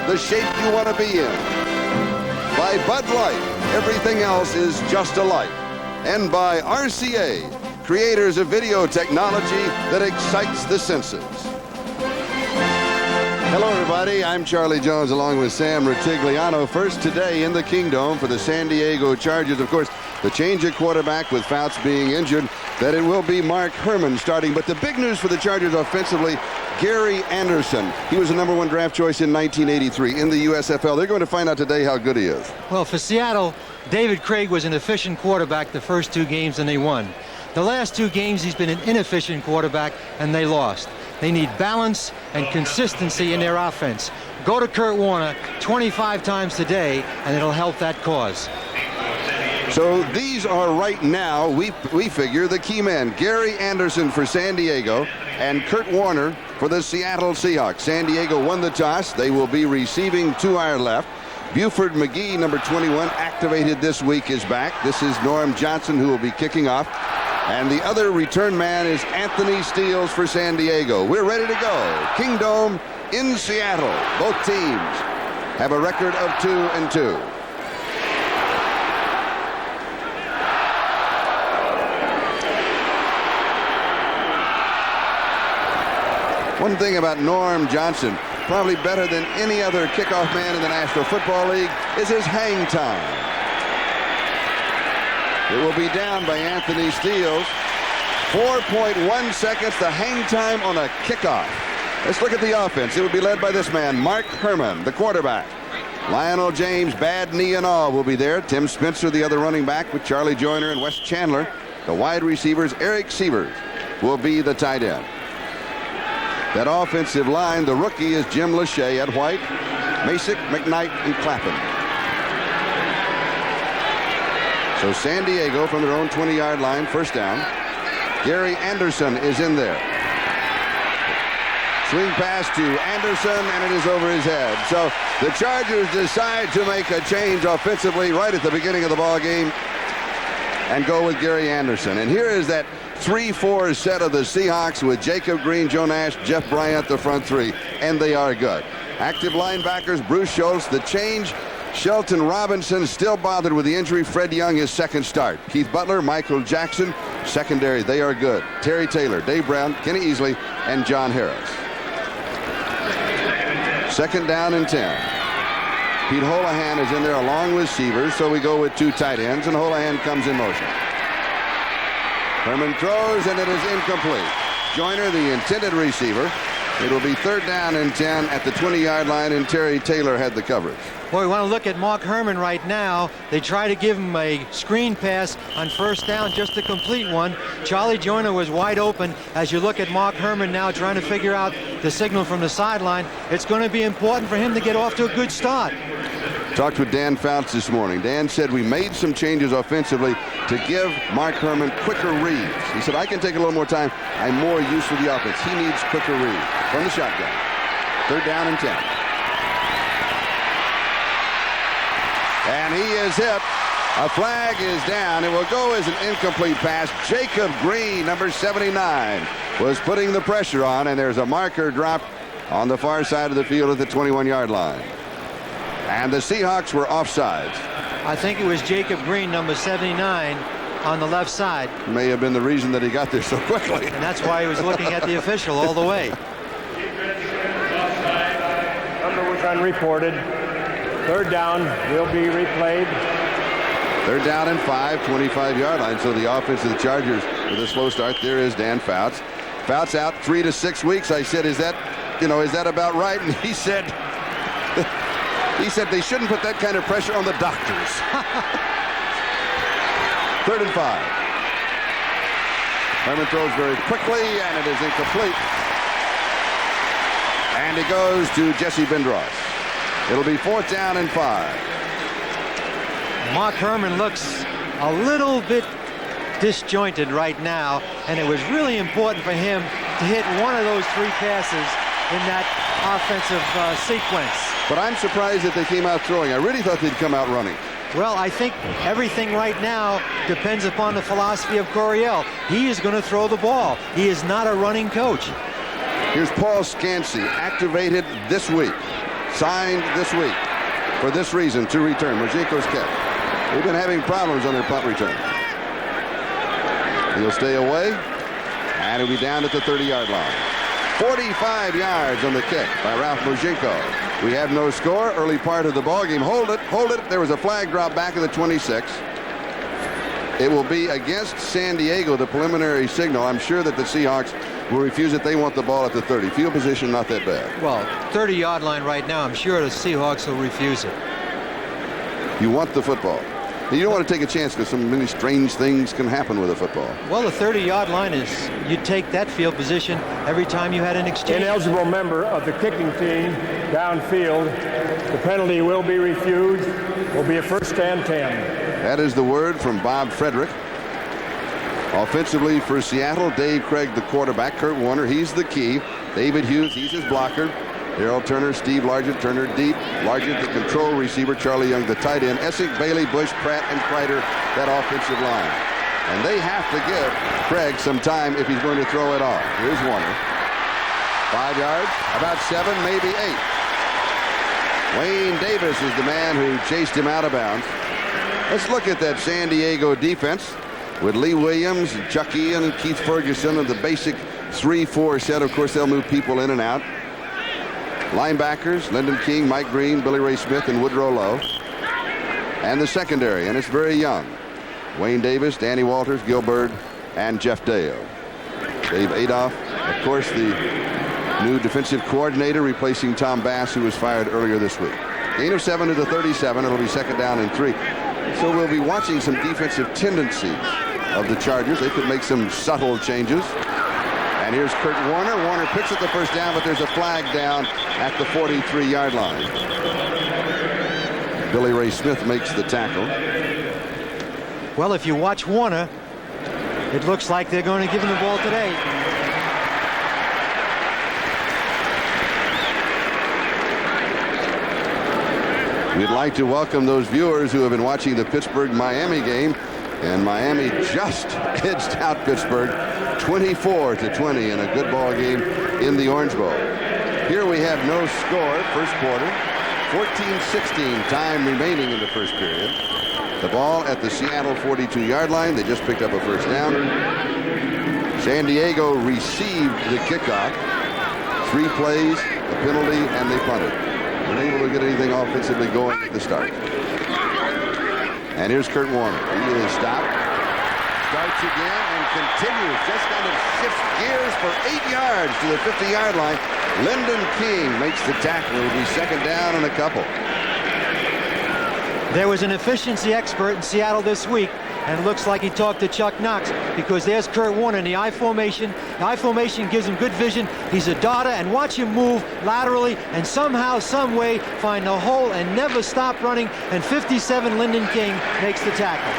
the shape you want to be in. By Bud Light, everything else is just a light. And by RCA, creators of video technology that excites the senses. Hello, everybody. I'm Charlie Jones along with Sam Rutigliano. First today in the Kingdome for the San Diego Chargers. Of course, the change at quarterback with Fouts being injured, that it will be Mark Herrmann starting. But the big news for the Chargers offensively, Gary Anderson. He was the #1 draft choice in 1983 in the USFL. They're going to find out today how good he is. Well, for Seattle, David Krieg was an efficient quarterback the first 2 games, and they won. The last 2 games, he's been an inefficient quarterback, and they lost. They need balance and consistency in their offense. Go to Kurt Warner 25 times today, and it'll help that cause. So these are right now, we figure, the key men. Gary Anderson for San Diego and Kurt Warner for the Seattle Seahawks. San Diego won the toss. They will be receiving to our left. Buford McGee, number 21, activated this week, is back. This is Norm Johnson, who will be kicking off. And the other return man is Anthony Steele for San Diego. We're ready to go. Kingdome in Seattle. Both teams have a record of 2-2. One thing about Norm Johnson, probably better than any other kickoff man in the National Football League, is his hang time. It will be down by Anthony Steele. 4.1 seconds, the hang time on a kickoff. Let's look at the offense. It will be led by this man, Mark Herrmann, the quarterback. Lionel James, bad knee and all, will be there. Tim Spencer, the other running back, with Charlie Joyner and Wes Chandler. The wide receivers, Eric Sievers, will be the tight end. That offensive line, the rookie is Jim Lachey at White, Masick, McKnight, and Clapham. So San Diego from their own 20-yard line, first down. Gary Anderson is in there. Swing pass to Anderson, and it is over his head. So the Chargers decide to make a change offensively right at the beginning of the ball game and go with Gary Anderson. And here is that 3-4 set of the Seahawks with Jacob Green, Joe Nash, Jeff Bryant, the front 3, and they are good. Active linebackers, Bruce Schultz. The change, Shelton Robinson, still bothered with the injury. Fred Young, his second start. Keith Butler, Michael Jackson, secondary, they are good. Terry Taylor, Dave Brown, Kenny Easley, and John Harris. Second down and 10. Pete Holohan is in there along with Sievers, so we go with 2 tight ends, and Holohan comes in motion. Herrmann throws, and it is incomplete. Joyner, the intended receiver. It will be 3rd down and 10 at the 20-yard line, and Terry Taylor had the coverage. Boy, we want to look at Mark Herrmann right now. They try to give him a screen pass on 1st down, just to complete one. Charlie Joyner was wide open. As you look at Mark Herrmann now trying to figure out the signal from the sideline, it's going to be important for him to get off to a good start. Talked with Dan Fouts this morning. Dan said we made some changes offensively to give Mark Herrmann quicker reads. He said, I can take a little more time. I'm more used to the offense. He needs quicker reads. From the shotgun. 3rd down and 10. And he is hit. A flag is down. It will go as an incomplete pass. Jacob Green, number 79, was putting the pressure on, and there's a marker dropped on the far side of the field at the 21-yard line. And the Seahawks were offsides. I think it was Jacob Green, number 79, on the left side. May have been the reason that he got there so quickly. And that's why he was looking at the official all the way. Number was unreported. 3rd down will be replayed. 3rd down and 5, 25-yard line. So the offense of the Chargers with a slow start. There is Dan Fouts. Fouts out 3 to 6 weeks. I said, is that about right? And he said they shouldn't put that kind of pressure on the doctors. 3rd and 5. Herrmann throws very quickly, and it is incomplete. And it goes to Jesse Bindross. It'll be 4th down and 5. Mark Herrmann looks a little bit disjointed right now, and it was really important for him to hit one of those 3 passes in that offensive sequence. But I'm surprised that they came out throwing. I really thought they'd come out running. Well, I think everything right now depends upon the philosophy of Coryell. He is going to throw the ball. He is not a running coach. Here's Paul Scansey, activated this week. signed this week for this reason to return. Mojiko's kick. They've been having problems on their punt return. He'll stay away, and he'll be down at the 30-yard line. 45 yards on the kick by Ralph Mojiko. We have no score. Early part of the ball game. Hold it, hold it. There was a flag drop back at the 26. It will be against San Diego, the preliminary signal. I'm sure that the Seahawks will refuse it. They want the ball at the 30. Field position, not that bad. Well, 30-yard line right now. I'm sure the Seahawks will refuse it. You want the football. You don't want to take a chance because so many strange things can happen with a football. Well, the 30-yard line is, you take that field position every time you had an exchange. Ineligible member of the kicking team downfield. The penalty will be refused. Will be a first and 10. That is the word from Bob Frederick. Offensively for Seattle, Dave Krieg, the quarterback. Kurt Warner, he's the key. David Hughes, he's his blocker. Darrell Turner, Steve Largent, Turner deep. Largent, the control receiver. Charlie Young, the tight end. Essig, Bailey, Bush, Pratt, and Kreider, that offensive line. And they have to give Krieg some time if he's going to throw it off. Here's Warner. 5 yards, about 7, maybe 8. Wayne Davis is the man who chased him out of bounds. Let's look at that San Diego defense with Lee Williams, and Chuck Ian, and Keith Ferguson, and the basic 3-4 set. Of course, they'll move people in and out. Linebackers, Lyndon King, Mike Green, Billy Ray Smith, and Woodrow Lowe. And the secondary, and it's very young. Wayne Davis, Danny Walters, Gil Byrd, and Jeff Dale. Dave Adolph, of course, the new defensive coordinator, replacing Tom Bass, who was fired earlier this week. Gain of 7 to the 37. It'll be second down and 3. So we'll be watching some defensive tendencies of the Chargers. They could make some subtle changes. And here's Kurt Warner. Warner picks up the first down, but there's a flag down at the 43-yard line. Billy Ray Smith makes the tackle. Well, if you watch Warner, it looks like they're going to give him the ball today. We'd like to welcome those viewers who have been watching the Pittsburgh-Miami game. And Miami just edged out Pittsburgh 24-20 in a good ball game in the Orange Bowl. Here we have no score, first quarter. 14-16 time remaining in the first period. The ball at the Seattle 42-yard line. They just picked up a first down. San Diego received the kickoff. 3 plays, a penalty, and they punted. Unable to get anything offensively going at the start. And here's Kurt Warner. He is stopped. Starts again and continues. Just kind of shifts gears for 8 yards to the 50-yard line. Lyndon King makes the tackle. It'll be second down and a couple. There was an efficiency expert in Seattle this week, and it looks like he talked to Chuck Knox, because there's Kurt Warner in the I formation. The I formation gives him good vision. He's a darter, and watch him move laterally and somehow, some way find the hole and never stop running. And 57 Lyndon King makes the tackle.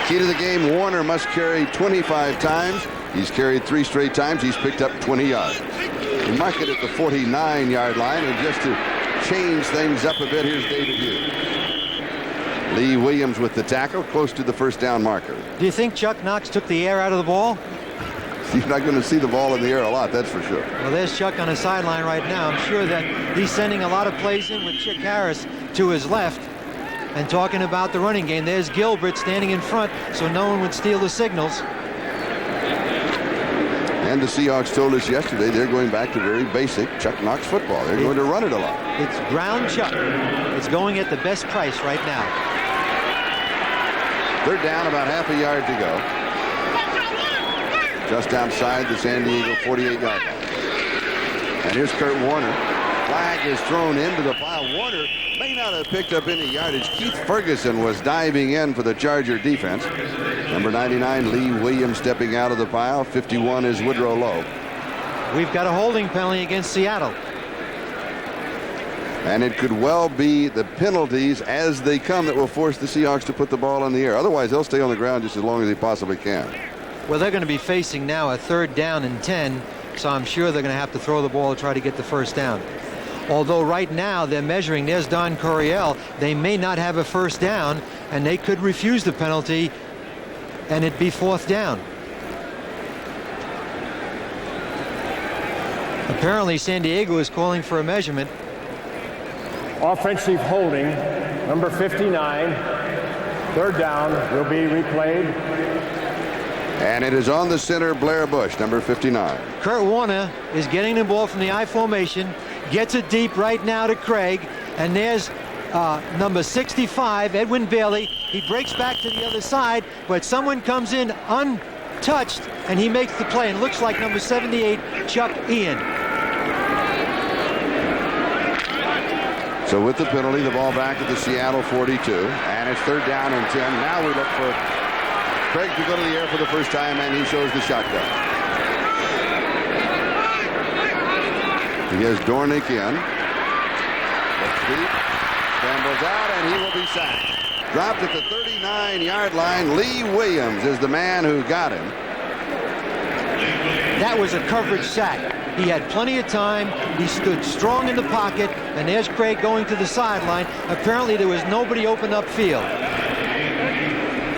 Key to the game, Warner must carry 25 times. He's carried 3 straight times. He's picked up 20 yards. We mark it at the 49-yard line, and just to change things up a bit, here's David Hughes. Lee Williams with the tackle, close to the first down marker. Do you think Chuck Knox took the air out of the ball? You're not going to see the ball in the air a lot, that's for sure. Well, there's Chuck on the sideline right now. I'm sure that he's sending a lot of plays in with Chick Harris to his left and talking about the running game. There's Gilbert standing in front so no one would steal the signals. And the Seahawks told us yesterday they're going back to very basic Chuck Knox football. They're going to run it a lot. It's ground Chuck. It's going at the best price right now. They're down, about half a yard to go. Just outside the San Diego 48-yard line. And here's Kurt Warner. Flag is thrown into the pile. Warner may not have picked up any yardage. Keith Ferguson was diving in for the Charger defense. Number 99, Lee Williams, stepping out of the pile. 51 is Woodrow Lowe. We've got a holding penalty against Seattle. And it could well be the penalties as they come that will force the Seahawks to put the ball in the air. Otherwise, they'll stay on the ground just as long as they possibly can. Well, they're going to be facing now a 3rd down and 10, so I'm sure they're going to have to throw the ball to try to get the first down. Although right now they're measuring, there's Don Coryell. They may not have a first down, and they could refuse the penalty, and it'd be 4th down. Apparently San Diego is calling for a measurement. Offensive holding, number 59. Third down will be replayed. And it is on the center, Blair Bush, number 59. Kurt Warner is getting the ball from the I formation, gets it deep right now to Krieg, and there's number 65, Edwin Bailey. He breaks back to the other side, but someone comes in untouched, and he makes the play, and looks like number 78, Chuck Ian. So with the penalty, the ball back at the Seattle 42, and it's third down and 10. Now we look for Krieg to go to the air for the first time, and he shows the shotgun. He has Dornick in. Looks deep, scrambles out, and he will be sacked. Dropped at the 39-yard line. Lee Williams is the man who got him. That was a coverage sack. He had plenty of time. He stood strong in the pocket, and there's Krieg going to the sideline. Apparently there was nobody open up field.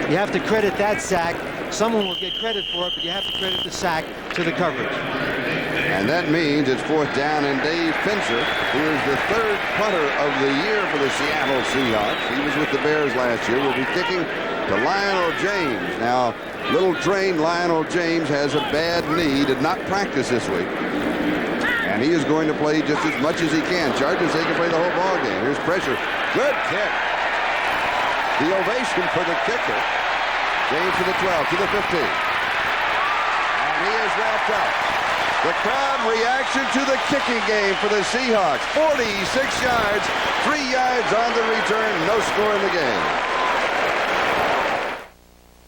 You have to credit that sack. Someone will get credit for it, but you have to credit the sack to the coverage. And that means it's fourth down, and Dave Fincher, who is the third punter of the year for the Seattle Seahawks, he was with the Bears last year, will be kicking to Lionel James. Now, little trained Lionel James has a bad knee, did not practice this week. And he is going to play just as much as he can. Chargers, they can play the whole ball game. Here's pressure. Good kick. The ovation for the kicker. James to the 12, to the 15. And he is wrapped up. The crowd reaction to the kicking game for the Seahawks. 46 yards, 3 yards on the return, no score in the game.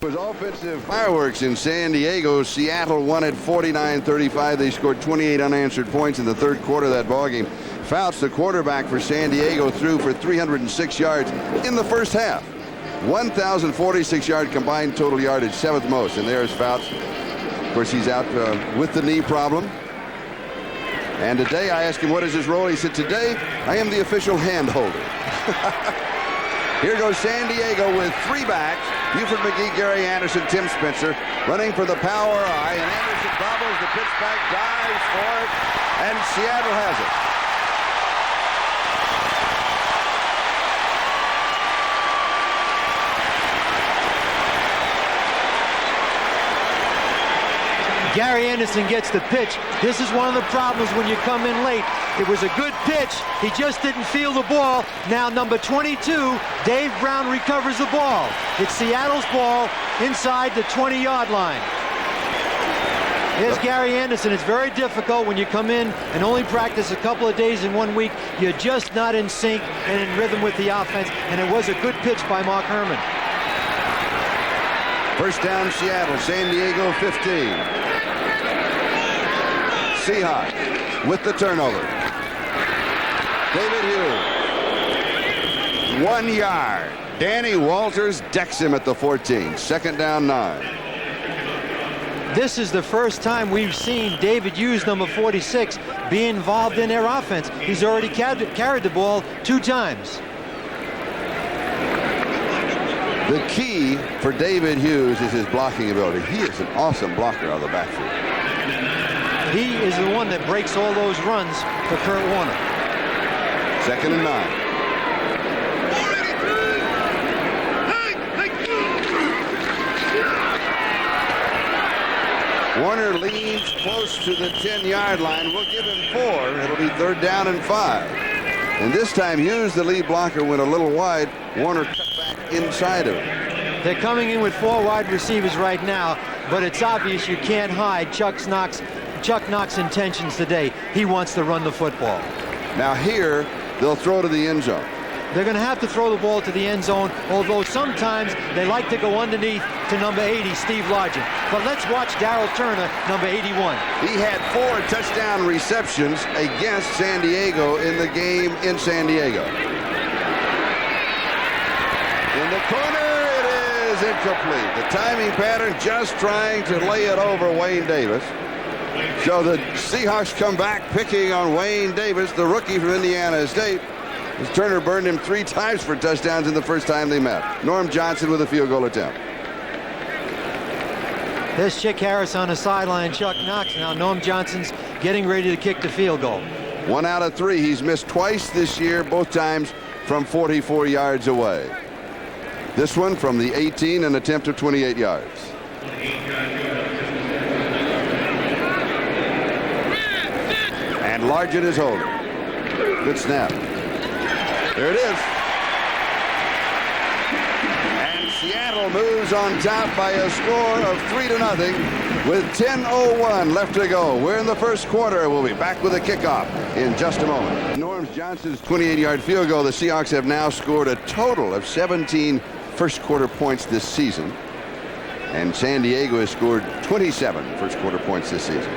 It was offensive fireworks in San Diego. Seattle won at 49-35. They scored 28 unanswered points in the third quarter of that ballgame. Fouts, the quarterback for San Diego, threw for 306 yards in the first half. 1,046-yard combined total yardage, seventh most. And there's Fouts. Of course, he's out with the knee problem. And today I asked him what is his role. He said, today I am the official hand holder. Here goes San Diego with three backs. Buford McGee, Gary Anderson, Tim Spencer running for the power I. And Anderson bobbles, the pitch back, dives for it, and Seattle has it. Gary Anderson gets the pitch. This is one of the problems when you come in late. It was a good pitch. He just didn't feel the ball. Now number 22, Dave Brown, recovers the ball. It's Seattle's ball inside the 20-yard line. There's Gary Anderson. It's very difficult when you come in and only practice a couple of days in 1 week. You're just not in sync and in rhythm with the offense. And it was a good pitch by Mark Herrmann. First down, Seattle. San Diego 15. Seahawks with the turnover. David Hughes. 1 yard. Danny Walters decks him at the 14. Second down, 9. This is the first time we've seen David Hughes, number 46, be involved in their offense. He's already carried the ball 2 times. The key for David Hughes is his blocking ability. He is an awesome blocker out of the backfield. He is the one that breaks all those runs for Kurt Warner. Second and 9. Warner leans close to the 10-yard line. We'll give him 4. It'll be third down and 5. And this time Hughes, the lead blocker, went a little wide. Warner cut back inside of it. They're coming in with 4 wide receivers right now, but it's obvious you can't hide Chuck Knox's intentions today. He wants to run the football. Now here, they'll throw to the end zone. They're going to have to throw the ball to the end zone, although sometimes they like to go underneath to number 80, Steve Largent. But let's watch Darryl Turner, number 81. He had 4 touchdown receptions against San Diego in the game in San Diego. In the corner, it is incomplete. The timing pattern just trying to lay it over Wayne Davis. So the Seahawks come back picking on Wayne Davis, the rookie from Indiana State. As Turner burned him 3 times for touchdowns in the first time they met. Norm Johnson with a field goal attempt. There's Chick Harris on the sideline, Chuck Knox. Now Norm Johnson's getting ready to kick the field goal. 1 out of 3. He's missed twice this year, both times from 44 yards away. This one from the 18, an attempt of 28 yards. And Largent is holding. Good snap. There it is. And Seattle moves on top by a score of 3-0 with 10:01 left to go. We're in the first quarter. We'll be back with a kickoff in just a moment. Norm Johnson's 28-yard field goal. The Seahawks have now scored a total of 17 first quarter points this season. And San Diego has scored 27 first quarter points this season.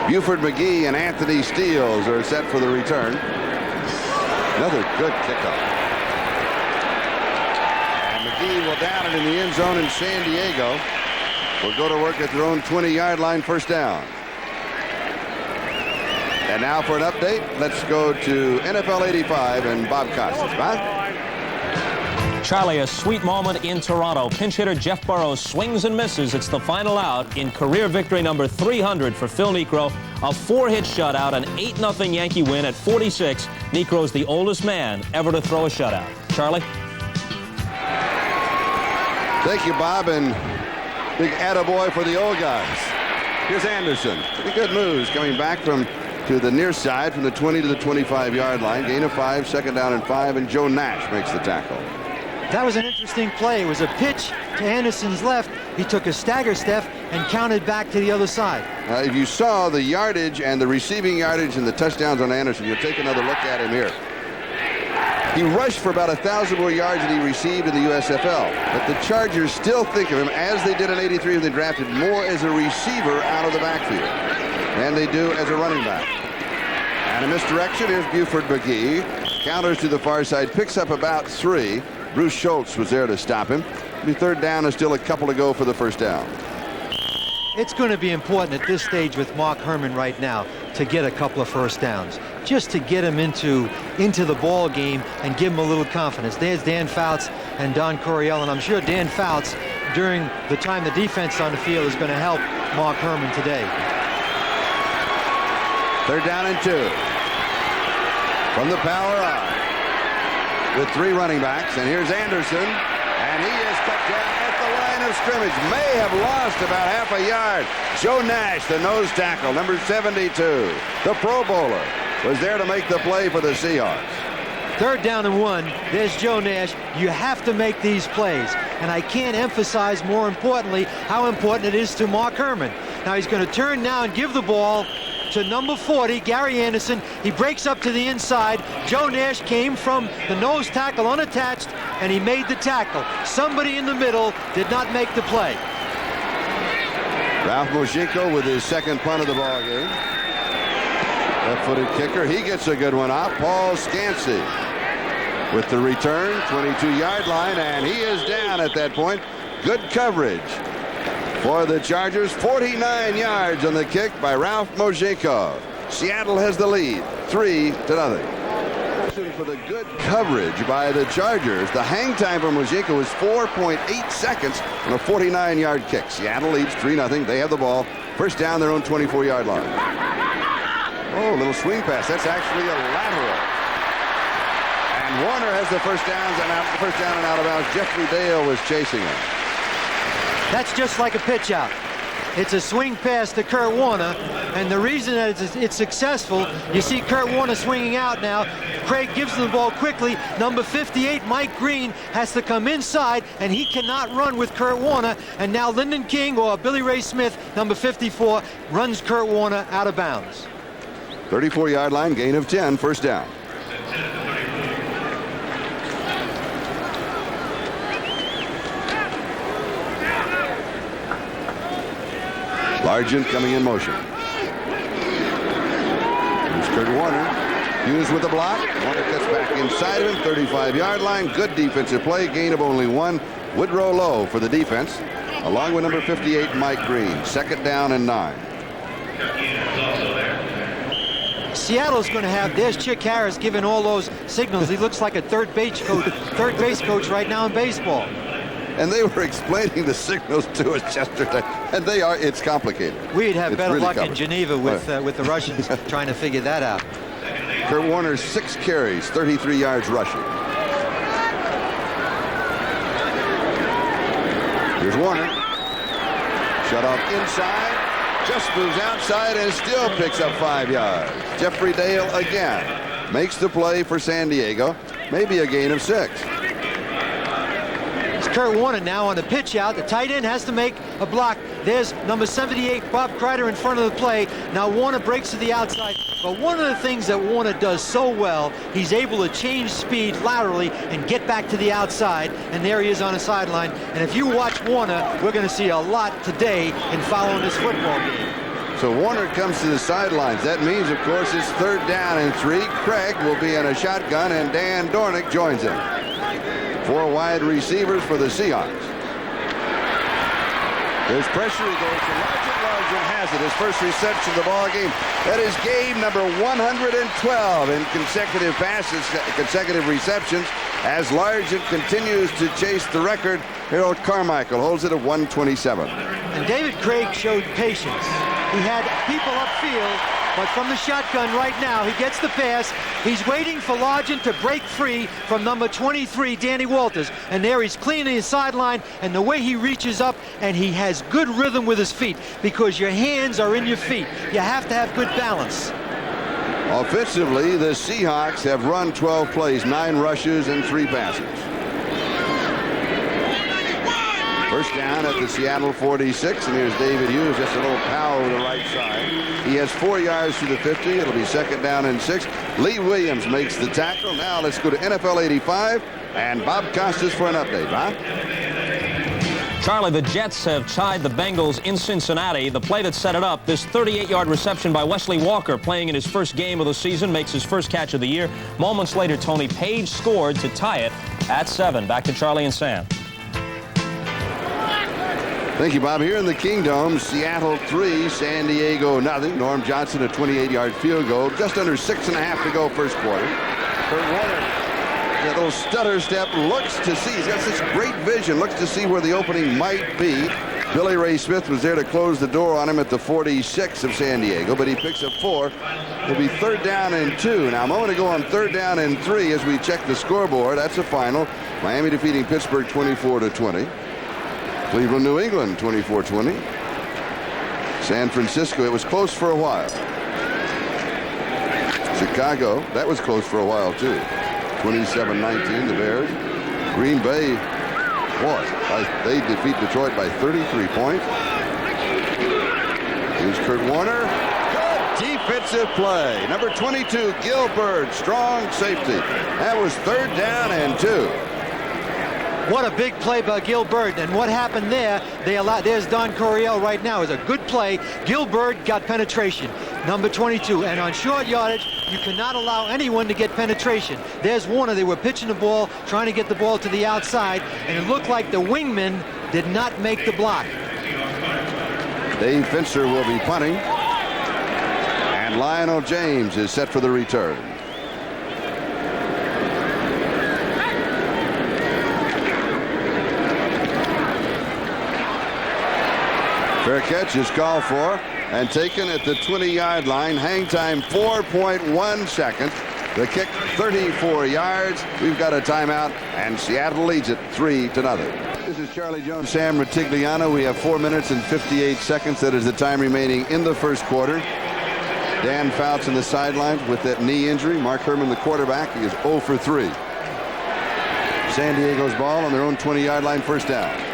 Buford McGee and Anthony Steele are set for the return. Another good kickoff. And McGee will down it in the end zone, in San Diego will go to work at their own 20-yard line, first down. And now for an update, let's go to NFL 85 and Bob Costas. Bob? Charlie, a sweet moment in Toronto. Pinch hitter Jeff Burrows swings and misses. It's the final out in career victory number 300 for Phil Niekro. A 4-hit shutout, an 8-0 Yankee win at 46. Niekro's the oldest man ever to throw a shutout. Charlie? Thank you, Bob, and big attaboy for the old guys. Here's Anderson. Pretty good moves coming back to the near side from the 20 to the 25-yard line. Gain of 5, second down and 5, and Joe Nash makes the tackle. That was an interesting play. It was a pitch to Anderson's left. He took a stagger step and counted back to the other side. If you saw the yardage and the receiving yardage and the touchdowns on Anderson, you'll take another look at him here. He rushed for about 1,000 more yards than he received in the USFL. But the Chargers still think of him, as they did in '83 when they drafted, more as a receiver out of the backfield than they do as a running back. And a misdirection. Here's Buford McGee. Counters to the far side, picks up about 3. Bruce Schultz was there to stop him. The third down is still a couple to go for the first down. It's going to be important at this stage with Mark Herrmann right now to get a couple of first downs, just to get him into the ball game and give him a little confidence. There's Dan Fouts and Don Coryell, and I'm sure Dan Fouts, during the time the defense on the field, is going to help Mark Herrmann today. Third down and 2 from the power line with 3 running backs, and here's Anderson, and he is cut down at the line of scrimmage. May have lost about half a yard. Joe Nash, the nose tackle, number 72, the Pro Bowler, was there to make the play for the Seahawks. Third down and 1. There's Joe Nash. You have to make these plays, and I can't emphasize more importantly how important it is to Mark Herrmann. Now he's going to turn now and give the ball to number 40, Gary Anderson. He breaks up to the inside. Joe Nash came from the nose tackle unattached, and he made the tackle. Somebody in the middle did not make the play. Ralph Moshinko with his second punt of the ball game. Left-footed kicker. He gets a good one off. Paul Scansey with the return, 22-yard line, and he is down at that point. Good coverage for the Chargers. 49 yards on the kick by Ralph Moshinko. Seattle has the lead, 3-0. For the good coverage by the Chargers, the hang time for Moshinko was 4.8 seconds on a 49-yard kick. Seattle leads 3-0. They have the ball. First down, their own 24-yard line. Oh, little swing pass. That's actually a lateral. And Warner has the first down and out of bounds. Jeffrey Dale was chasing him. That's just like a pitch out. It's a swing pass to Kurt Warner, and the reason that it's successful, you see Kurt Warner swinging out now. Craig gives him the ball quickly. Number 58, Mike Green, has to come inside, and he cannot run with Kurt Warner. And now Lyndon King or Billy Ray Smith, number 54, runs Kurt Warner out of bounds. 34-yard line, gain of 10, first down. Largent coming in motion. Here's Kurt Warner. Hughes with the block. Warner cuts back inside of him. 35-yard line. Good defensive play. Gain of only 1. Woodrow Lowe for the defense, along with number 58, Mike Green. Second down and 9. Seattle's going to have, there's Chick Harris giving all those signals. He looks like a third base coach right now in baseball. And they were explaining the signals to us yesterday, and it's complicated. We'd have It's better really luck in covered. Geneva with the Russians trying to figure that out. Kurt Warner, 6 carries, 33 yards rushing. Here's Warner. Shut off inside. Just moves outside and still picks up 5 yards. Jeffrey Dale again makes the play for San Diego. Maybe a gain of 6. It's Kurt Warner now on the pitch out. The tight end has to make a block. There's number 78, Bob Kreider, in front of the play. Now Warner breaks to the outside. But one of the things that Warner does so well, he's able to change speed laterally and get back to the outside. And there he is on the sideline. And if you watch Warner, we're going to see a lot today in following this football game. So Warner comes to the sidelines. That means, of course, it's 3rd down and 3. Craig will be in a shotgun, and Dan Dornick joins him. 4 wide receivers for the Seahawks. There's pressure. He goes to Largent has it. His first reception of the ball game. That is game number 112 in consecutive passes, consecutive receptions, as Largent continues to chase the record. Harold Carmichael holds it at 127. And David Craig showed patience. He had people upfield, but from the shotgun right now, he gets the pass. He's waiting for Largent to break free from number 23, Danny Walters. And there he's cleaning his sideline, and the way he reaches up, and he has good rhythm with his feet, because your hands are in your feet. You have to have good balance. Offensively, the Seahawks have run 12 plays, 9 rushes, and 3 passes. First down at the Seattle 46, and here's David Hughes, just a little power to the right side. He has 4 yards to the 50. It'll be 2nd down and 6. Lee Williams makes the tackle. Now let's go to NFL 85, and Bob Costas for an update. Bob? Charlie, the Jets have tied the Bengals in Cincinnati. The play that set it up, this 38-yard reception by Wesley Walker, playing in his first game of the season, makes his first catch of the year. Moments later, Tony Page scored to tie it at 7. Back to Charlie and Sam. Thank you, Bob. Here in the Kingdom, Seattle 3, San Diego nothing. Norm Johnson, a 28-yard field goal. Just under 6.5 to go first quarter. Kurt Warner, that little stutter step, looks to see. He's got such great vision. Looks to see where the opening might be. Billy Ray Smith was there to close the door on him at the 46 of San Diego, but he picks up 4. It'll be 3rd down and 2. Now, a moment ago on 3rd down and 3, as we check the scoreboard, that's the final. Miami defeating Pittsburgh 24-20. Cleveland, New England, 24-20. San Francisco, it was close for a while. Chicago, that was close for a while, too. 27-19, the Bears. Green Bay, boy, they defeat Detroit by 33 points. Here's Kurt Warner. Good defensive play. Number 22, Gilbert, strong safety. That was 3rd down and 2. What a big play by Gilbert, and what happened there, there's Don Coryell right now. It's a good play. Gilbert got penetration, number 22, and on short yardage, you cannot allow anyone to get penetration. There's Warner. They were pitching the ball, trying to get the ball to the outside, and it looked like the wingman did not make the block. Dave Fincher will be punting, and Lionel James is set for the return. Fair catch is called for and taken at the 20-yard line. Hang time 4.1 seconds. The kick 34 yards. We've got a timeout, and Seattle leads it 3-0. This is Charlie Jones, Sam Rutigliano. We have 4 minutes and 58 seconds. That is the time remaining in the first quarter. Dan Fouts on the sideline with that knee injury. Mark Herrmann, the quarterback, he is 0 for 3. San Diego's ball on their own 20-yard line, first down.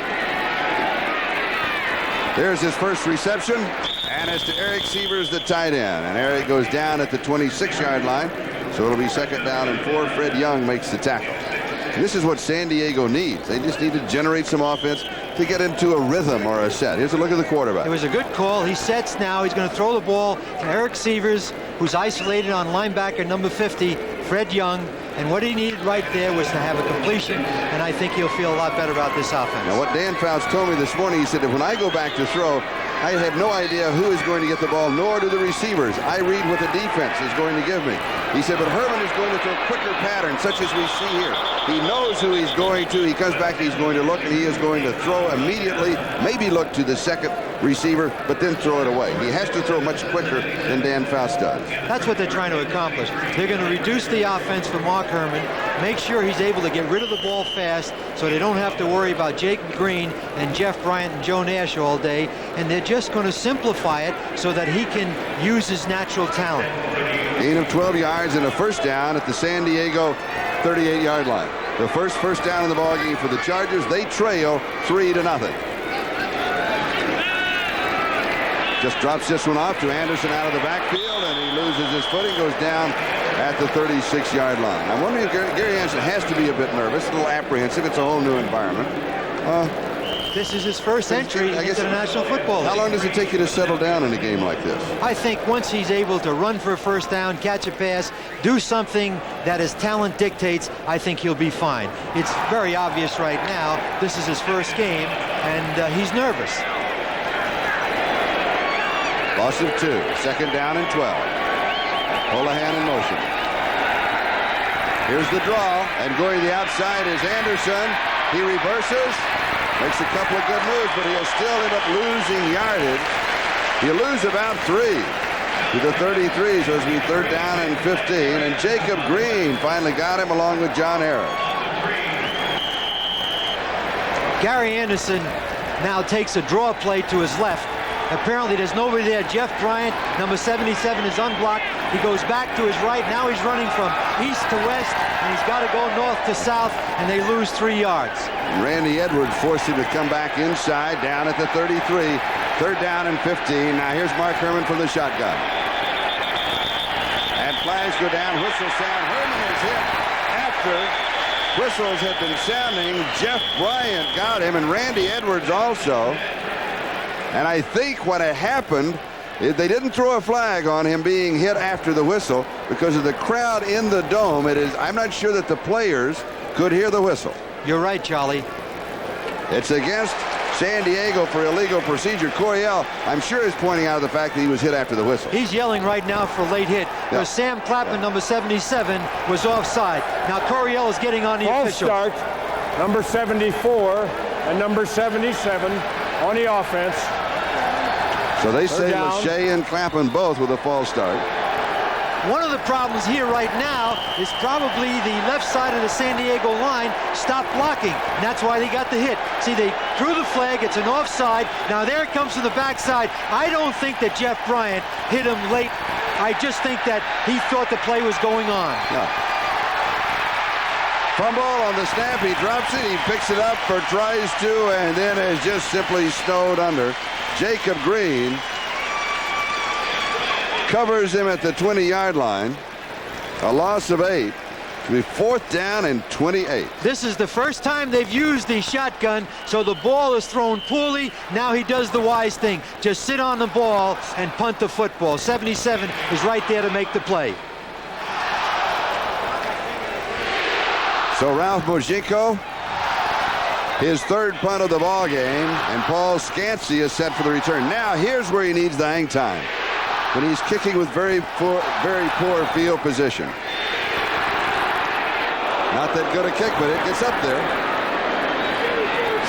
There's his first reception, and it's to Eric Sievers, the tight end. And Eric goes down at the 26-yard line, so it'll be 2nd down and 4. Fred Young makes the tackle. And this is what San Diego needs. They just need to generate some offense to get into a rhythm or a set. Here's a look at the quarterback. It was a good call. He sets now. He's going to throw the ball to Eric Sievers, who's isolated on linebacker number 50, Fred Young. And what he needed right there was to have a completion, and I think he'll feel a lot better about this offense. Now, what Dan Fouts told me this morning, he said that when I go back to throw, I have no idea who is going to get the ball, nor do the receivers. I read what the defense is going to give me. He said, but Herrmann is going to throw quicker patterns, such as we see here. He knows who he's going to. He comes back, he's going to look, and he is going to throw immediately, maybe look to the second receiver, but then throw it away. He has to throw much quicker than Dan Faust does. That's what they're trying to accomplish. They're going to reduce the offense for Mark Herrmann, make sure he's able to get rid of the ball fast so they don't have to worry about Jacob Green and Jeff Bryant and Joe Nash all day, and they're just going to simplify it so that he can use his natural talent. Gain of 12 yards and a first down at the San Diego 38-yard line. The first down in the ball game for the Chargers. They trail 3-0. Just drops this one off to Anderson out of the backfield, and he loses his footing, goes down at the 36-yard line. I'm wondering if Gary Anderson has to be a bit nervous, a little apprehensive. It's a whole new environment. This is his first entry into the National Football League. How long does it take you to settle down in a game like this? I think once he's able to run for a first down, catch a pass, do something that his talent dictates, I think he'll be fine. It's very obvious right now. This is his first game, and he's nervous. Loss of 2. Second down and 12. Holohan in motion. Here's the draw, and going to the outside is Anderson. He reverses. Makes a couple of good moves, but he'll still end up losing yardage. He'll lose about 3 to the 33, so it's be third down and 15. And Jacob Green finally got him along with John Harris. Gary Anderson now takes a draw play to his left. Apparently there's nobody there. Jeff Bryant, number 77, is unblocked. He goes back to his right. Now he's running from east to west, and he's got to go north to south, and they lose 3 yards. Randy Edwards forced him to come back inside, down at the 33. Third down and 15. Now here's Mark Herrmann from the shotgun. And flags go down. Whistle sound. Herrmann is hit after whistles had been sounding. Jeff Bryant got him, and Randy Edwards also. And I think what had happened is they didn't throw a flag on him being hit after the whistle because of the crowd in the dome. I'm not sure that the players could hear the whistle. You're right, Charlie. It's against San Diego for illegal procedure. Coryell, I'm sure, is pointing out the fact that he was hit after the whistle. He's yelling right now for late hit. Because Sam Clapman, number 77, was offside. Now Coryell is getting on the official. False start, number 74 and number 77 on the offense. So they say Lachey and Clapman both with a false start. One of the problems here right now is probably the left side of the San Diego line stopped blocking, and that's why they got the hit. See, they threw the flag. It's an offside. Now there it comes to the backside. I don't think that Jeff Bryant hit him late. I just think that he thought the play was going on. Yeah. Fumble on the snap. He drops it. He picks it up or tries to, and then is just simply snowed under. Jacob Green covers him at the 20-yard line. A loss of 8. To be fourth down and 28. This is the first time they've used the shotgun, so the ball is thrown poorly. Now he does the wise thing. Just sit on the ball and punt the football. 77 is right there to make the play. So Ralph Mojinko, his third punt of the ball game, and Paul Scansey is set for the return. Now here's where he needs the hang time, when he's kicking with very poor field position. Not that good a kick, but it gets up there.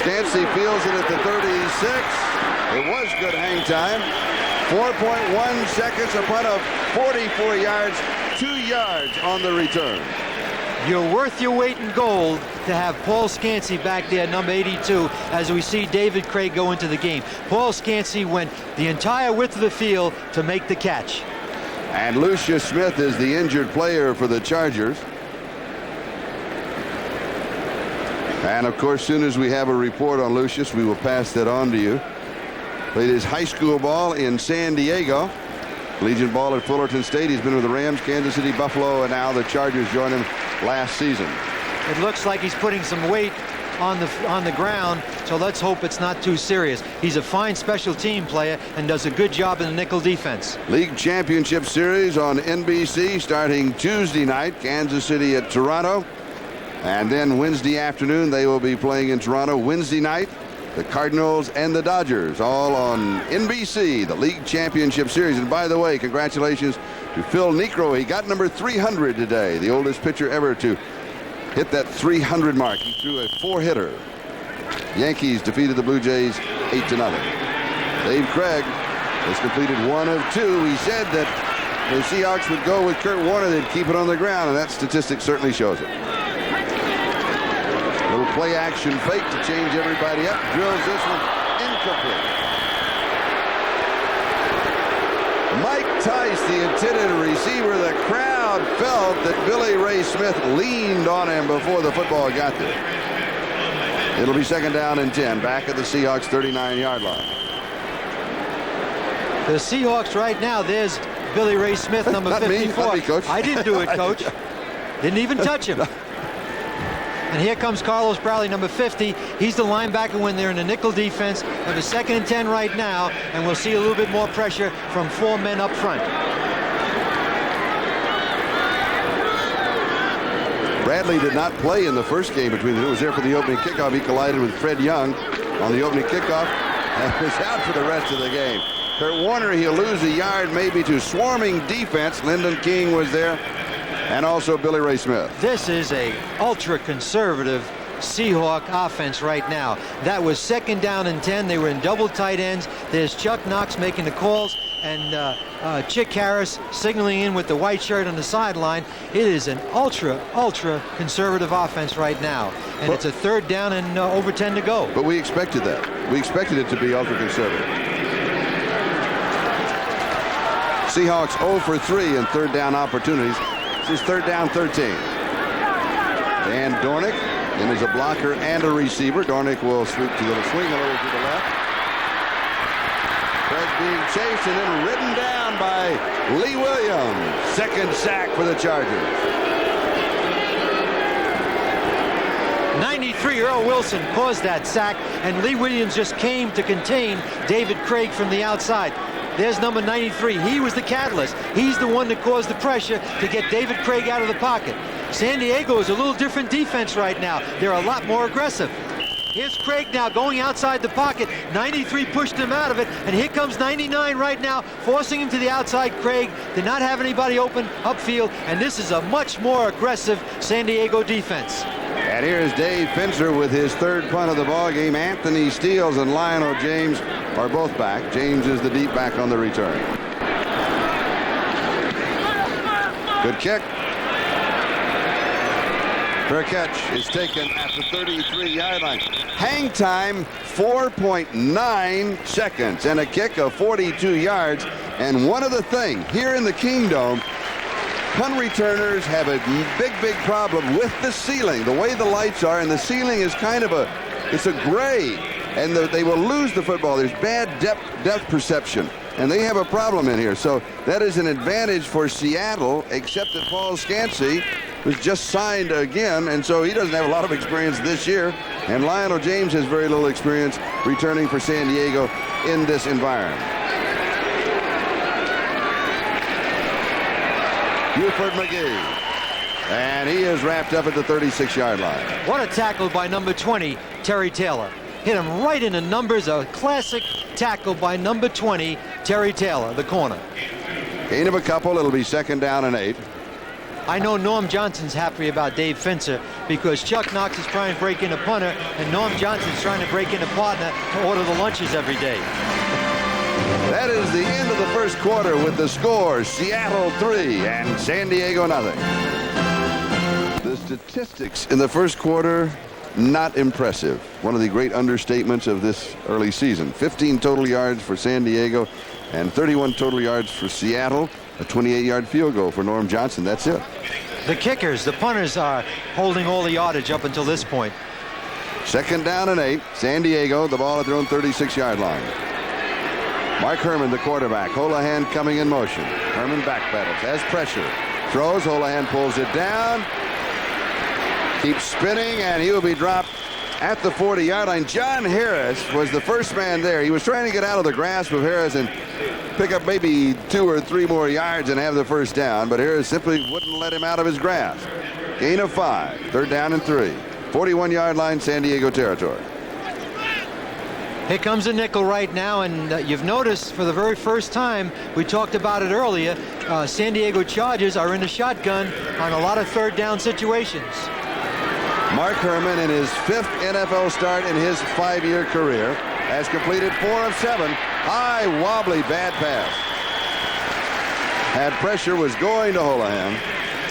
Scansey feels it at the 36. It was good hang time. 4.1 seconds, a punt of 44 yards, 2 yards on the return. You're worth your weight in gold to have Paul Scansey back there, number 82, as we see David Krieg go into the game. Paul Scansey went the entire width of the field to make the catch. And Lucius Smith is the injured player for the Chargers. And of course, soon as we have a report on Lucius, we will pass that on to you. Played his high school ball in San Diego. Legion ball at Fullerton State. He's been with the Rams, Kansas City, Buffalo, and now the Chargers joined him last season. It looks like he's putting some weight on the ground, so let's hope it's not too serious. He's a fine special team player and does a good job in the nickel defense. League Championship Series on NBC starting Tuesday night, Kansas City at Toronto. And then Wednesday afternoon, they will be playing in Toronto. Wednesday night, the Cardinals and the Dodgers, all on NBC, the League Championship Series. And by the way, congratulations to Phil Niekro. He got number 300 today, the oldest pitcher ever to hit that 300 mark. He threw a 4-hitter. Yankees defeated the Blue Jays 8-0. Dave Krieg has completed 1 of 2. He said that the Seahawks would go with Kurt Warner. They'd keep it on the ground, and that statistic certainly shows it. Little play action fake to change everybody up. Drills this one incomplete. Mike Tice, the intended receiver. The crowd felt that Billy Ray Smith leaned on him before the football got there. It'll be 2nd down and 10, back at the Seahawks 39-yard line. The Seahawks right now, there's Billy Ray Smith, number 54. Not me, Coach. I didn't do it, Coach. Didn't even touch him. And here comes Carlos Bradley, number 50. He's the linebacker when they're in the nickel defense. Have a 2nd and 10 right now, and we'll see a little bit more pressure from 4 men up front. Bradley did not play in the first game between the two. He was there for the opening kickoff. He collided with Fred Young on the opening kickoff and was out for the rest of the game. Kurt Warner, he'll lose a yard maybe to swarming defense. Lyndon King was there, and also Billy Ray Smith. This is a ultra-conservative Seahawk offense right now. That was 2nd down and 10. They were in double tight ends. There's Chuck Knox making the calls, and Chick Harris signaling in with the white shirt on the sideline. It is an ultra-conservative offense right now, and it's a 3rd down and over 10 to go. But we expected that. We expected it to be ultra-conservative. Seahawks 0 for 3 in 3rd down opportunities. This is 3rd down 13. And Dornick, and is a blocker and a receiver. Dornick will swoop to the swing a little to the left. Craig being chased and then ridden down by Lee Williams. 2nd sack for the Chargers. 93, Earl Wilson caused that sack, and Lee Williams just came to contain David Krieg from the outside. There's number 93. He was the catalyst. He's the one that caused the pressure to get David Krieg out of the pocket. San Diego is a little different defense right now. They're a lot more aggressive. Here's Krieg now going outside the pocket. 93 pushed him out of it, and here comes 99 right now, forcing him to the outside. Krieg did not have anybody open upfield, and this is a much more aggressive San Diego defense. And here's Dave Fincher with his 3rd punt of the ball game. Anthony Steele and Lionel James are both back. James is the deep back on the return. Good kick. Fair catch is taken at the 33-yard line. Hang time 4.9 seconds and a kick of 42 yards. And one other thing, here in the Kingdome, punt returners have a big problem with the ceiling. The way the lights are, and the ceiling is kind of it's a gray, and they will lose the football. There's bad depth perception, and they have a problem in here. So that is an advantage for Seattle, except that Paul Scansey was just signed again, and so he doesn't have a lot of experience this year, and Lionel James has very little experience returning for San Diego in this environment. Buford McGee, and he is wrapped up at the 36-yard line. What a tackle by number 20, Terry Taylor. Hit him right in the numbers. A classic tackle by number 20, Terry Taylor, the corner. Gain of a couple. It'll be 2nd down and 8. I know Norm Johnson's happy about Dave Fincher because Chuck Knox is trying to break in a punter, and Norm Johnson's trying to break in a partner to order the lunches every day. That is the end of the first quarter with the score, Seattle 3 and San Diego nothing. The statistics in the first quarter, not impressive. One of the great understatements of this early season. 15 total yards for San Diego and 31 total yards for Seattle. A 28-yard field goal for Norm Johnson. That's it. The kickers, the punters are holding all the yardage up until this point. 2nd down and 8. San Diego, the ball at their own 36-yard line. Mark Herrmann, the quarterback. Holohan coming in motion. Herrmann backpedals, has pressure. Throws, Holohan pulls it down. Keeps spinning, and he will be dropped at the 40-yard line. John Harris was the first man there. He was trying to get out of the grasp of Harris and pick up maybe 2 or 3 more yards and have the first down, but Harris simply wouldn't let him out of his grasp. Gain of 5, 3rd down and 3. 41-yard line, San Diego territory. Here comes a nickel right now, and you've noticed for the very first time, we talked about it earlier, San Diego Chargers are in the shotgun on a lot of third down situations. Mark Herrmann, in his 5th NFL start in his 5-year career, has completed 4 of 7. High, wobbly, bad pass. Had pressure, was going to Holohan.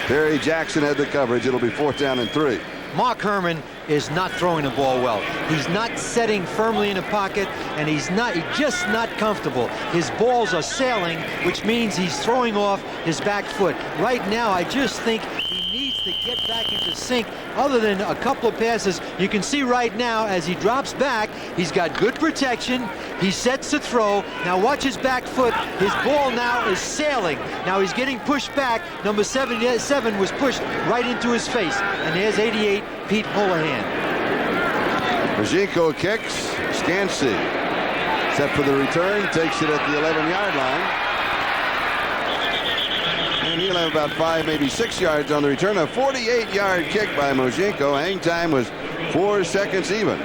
Perry Jackson had the coverage. It'll be 4th down and 3. Mark Herrmann is not throwing the ball well. He's not setting firmly in the pocket, and he's just not comfortable. His balls are sailing, which means he's throwing off his back foot. Right now, I just think he needs to get back into sync. Other than a couple of passes, you can see right now as he drops back, he's got good protection. He sets the throw. Now watch his back foot. His ball now is sailing. Now he's getting pushed back. Number 7 was pushed right into his face. And there's 88, Pete Holohan. Mojinko kicks. Scansey set for the return. Takes it at the 11-yard line. And he'll have about 5, maybe 6 yards on the return. A 48-yard kick by Mojinko. Hang time was 4 seconds even.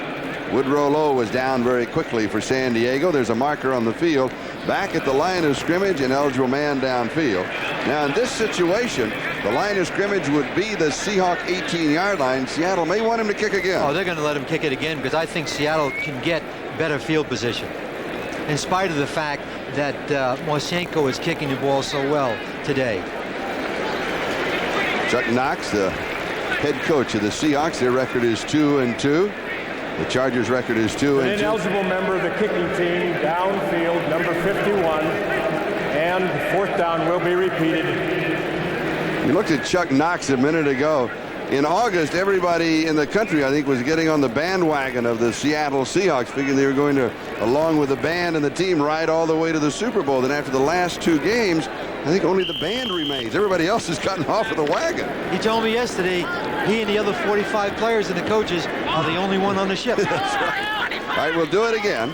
Woodrow Lowe was down very quickly for San Diego. There's a marker on the field. Back at the line of scrimmage, an eligible man downfield. Now in this situation, the line of scrimmage would be the Seahawk 18-yard line. Seattle may want him to kick again. Oh, they're going to let him kick it again because I think Seattle can get better field position. In spite of the fact that Mojinko is kicking the ball so well today. Chuck Knox, the head coach of the Seahawks, their record is 2-2. The Chargers' record is 2-2. An ineligible member of the kicking team, downfield, number 51, and 4th down will be repeated. You looked at Chuck Knox a minute ago. In August, everybody in the country, I think, was getting on the bandwagon of the Seattle Seahawks, thinking they were going to, along with the band and the team, ride all the way to the Super Bowl. Then after the last 2 games, I think only the band remains. Everybody else has gotten off of the wagon. He told me yesterday he and the other 45 players and the coaches are the only one on the ship. That's right. All right, we'll do it again.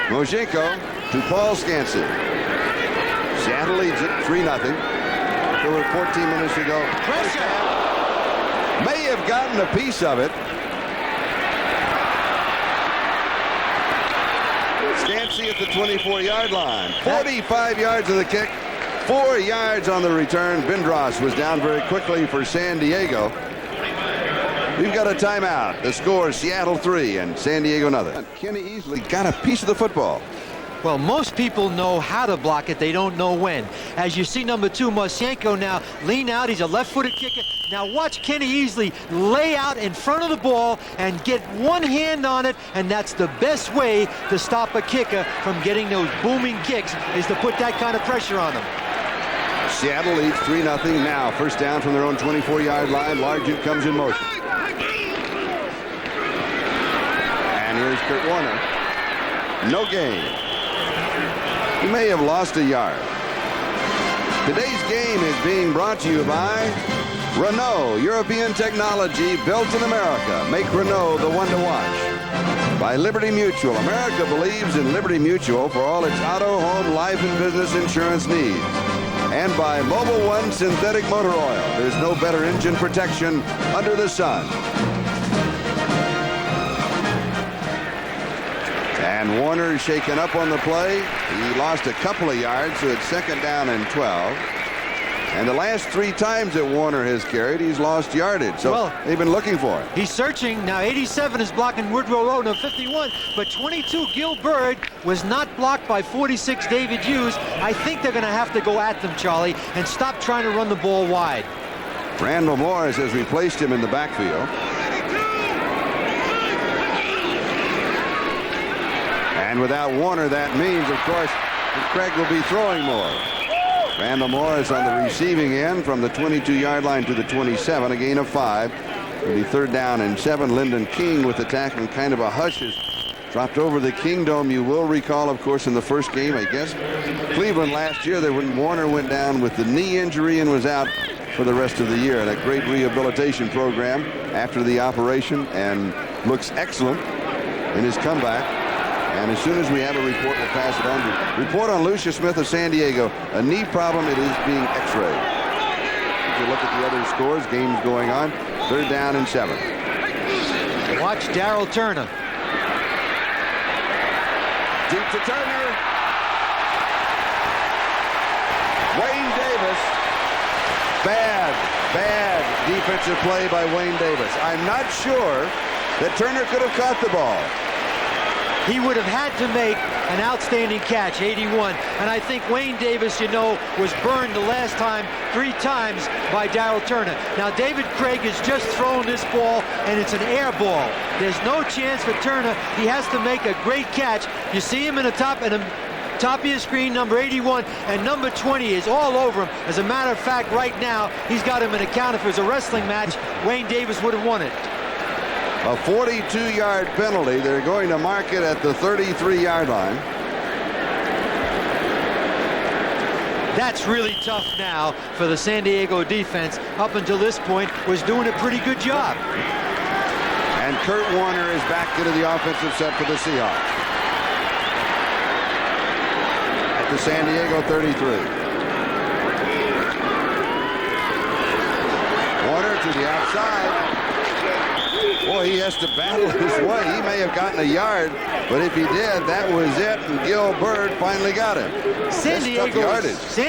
Mojinko to Paul Scansey. Seattle leads it 3-0. Over 14 minutes to go. Pressure! May have gotten a piece of it. Scansey at the 24-yard line. 45 yards of the kick. 4 yards on the return. Bindros was down very quickly for San Diego. We've got a timeout. The score is Seattle 3 and San Diego nothing. Kenny easily got a piece of the football. Well, most people know how to block it. They don't know when. As you see, number 2, Mojinko now lean out. He's a left-footed kicker. Now watch Kenny Easley lay out in front of the ball and get one hand on it, and that's the best way to stop a kicker from getting those booming kicks, is to put that kind of pressure on him. Seattle leads 3-0 now. First down from their own 24-yard line. Largent comes in motion. And here's Kurt Warner. No gain. He may have lost a yard. Today's game is being brought to you by Renault, European technology built in America. Make Renault the one to watch. By Liberty Mutual. America believes in Liberty Mutual for all its auto, home, life, and business insurance needs. And by Mobil 1 synthetic motor oil. There's no better engine protection under the sun. And Warner shaken up on the play. He lost a couple of yards, so it's 2nd down and 12. And the last 3 times that Warner has carried, he's lost yardage. So they've been looking for it. He's searching. Now 87 is blocking Woodrow Lowe, no 51. But 22, Gil Bird, was not blocked by 46, David Hughes. I think they're going to have to go at them, Charlie, and stop trying to run the ball wide. Randall Morris has replaced him in the backfield. And without Warner, that means, of course, that Craig will be throwing more. Randall Morris on the receiving end from the 22-yard line to the 27, a gain of 5. It'll be 3rd down and 7. Lyndon King with the tackle, and kind of a hush is dropped over the Kingdome. You will recall, of course, in the first game, I guess, Cleveland last year, that when Warner went down with the knee injury and was out for the rest of the year. That great rehabilitation program after the operation, and looks excellent in his comeback. And as soon as we have a report, we'll pass it on to report on Lucius Smith of San Diego. A knee problem, it is being x-rayed. If you look at the other scores, games going on, 3rd down and 7. Watch Darrell Turner. Deep to Turner. Wayne Davis. Bad defensive play by Wayne Davis. I'm not sure that Turner could have caught the ball. He would have had to make an outstanding catch, 81. And I think Wayne Davis, was burned the last time 3 times by Darryl Turner. Now, David Krieg has just thrown this ball, and it's an air ball. There's no chance for Turner. He has to make a great catch. You see him in the top of your screen, number 81, and number 20 is all over him. As a matter of fact, right now, he's got him in a count. If it was a wrestling match, Wayne Davis would have won it. A 42-yard penalty. They're going to mark it at the 33-yard line. That's really tough now for the San Diego defense. Up until this point, was doing a pretty good job. And Kurt Warner is back into the offensive set for the Seahawks. At the San Diego 33. Warner to the outside. Boy, he has to battle his way. He may have gotten a yard, but if he did, that was it, and Gil Byrd finally got him. San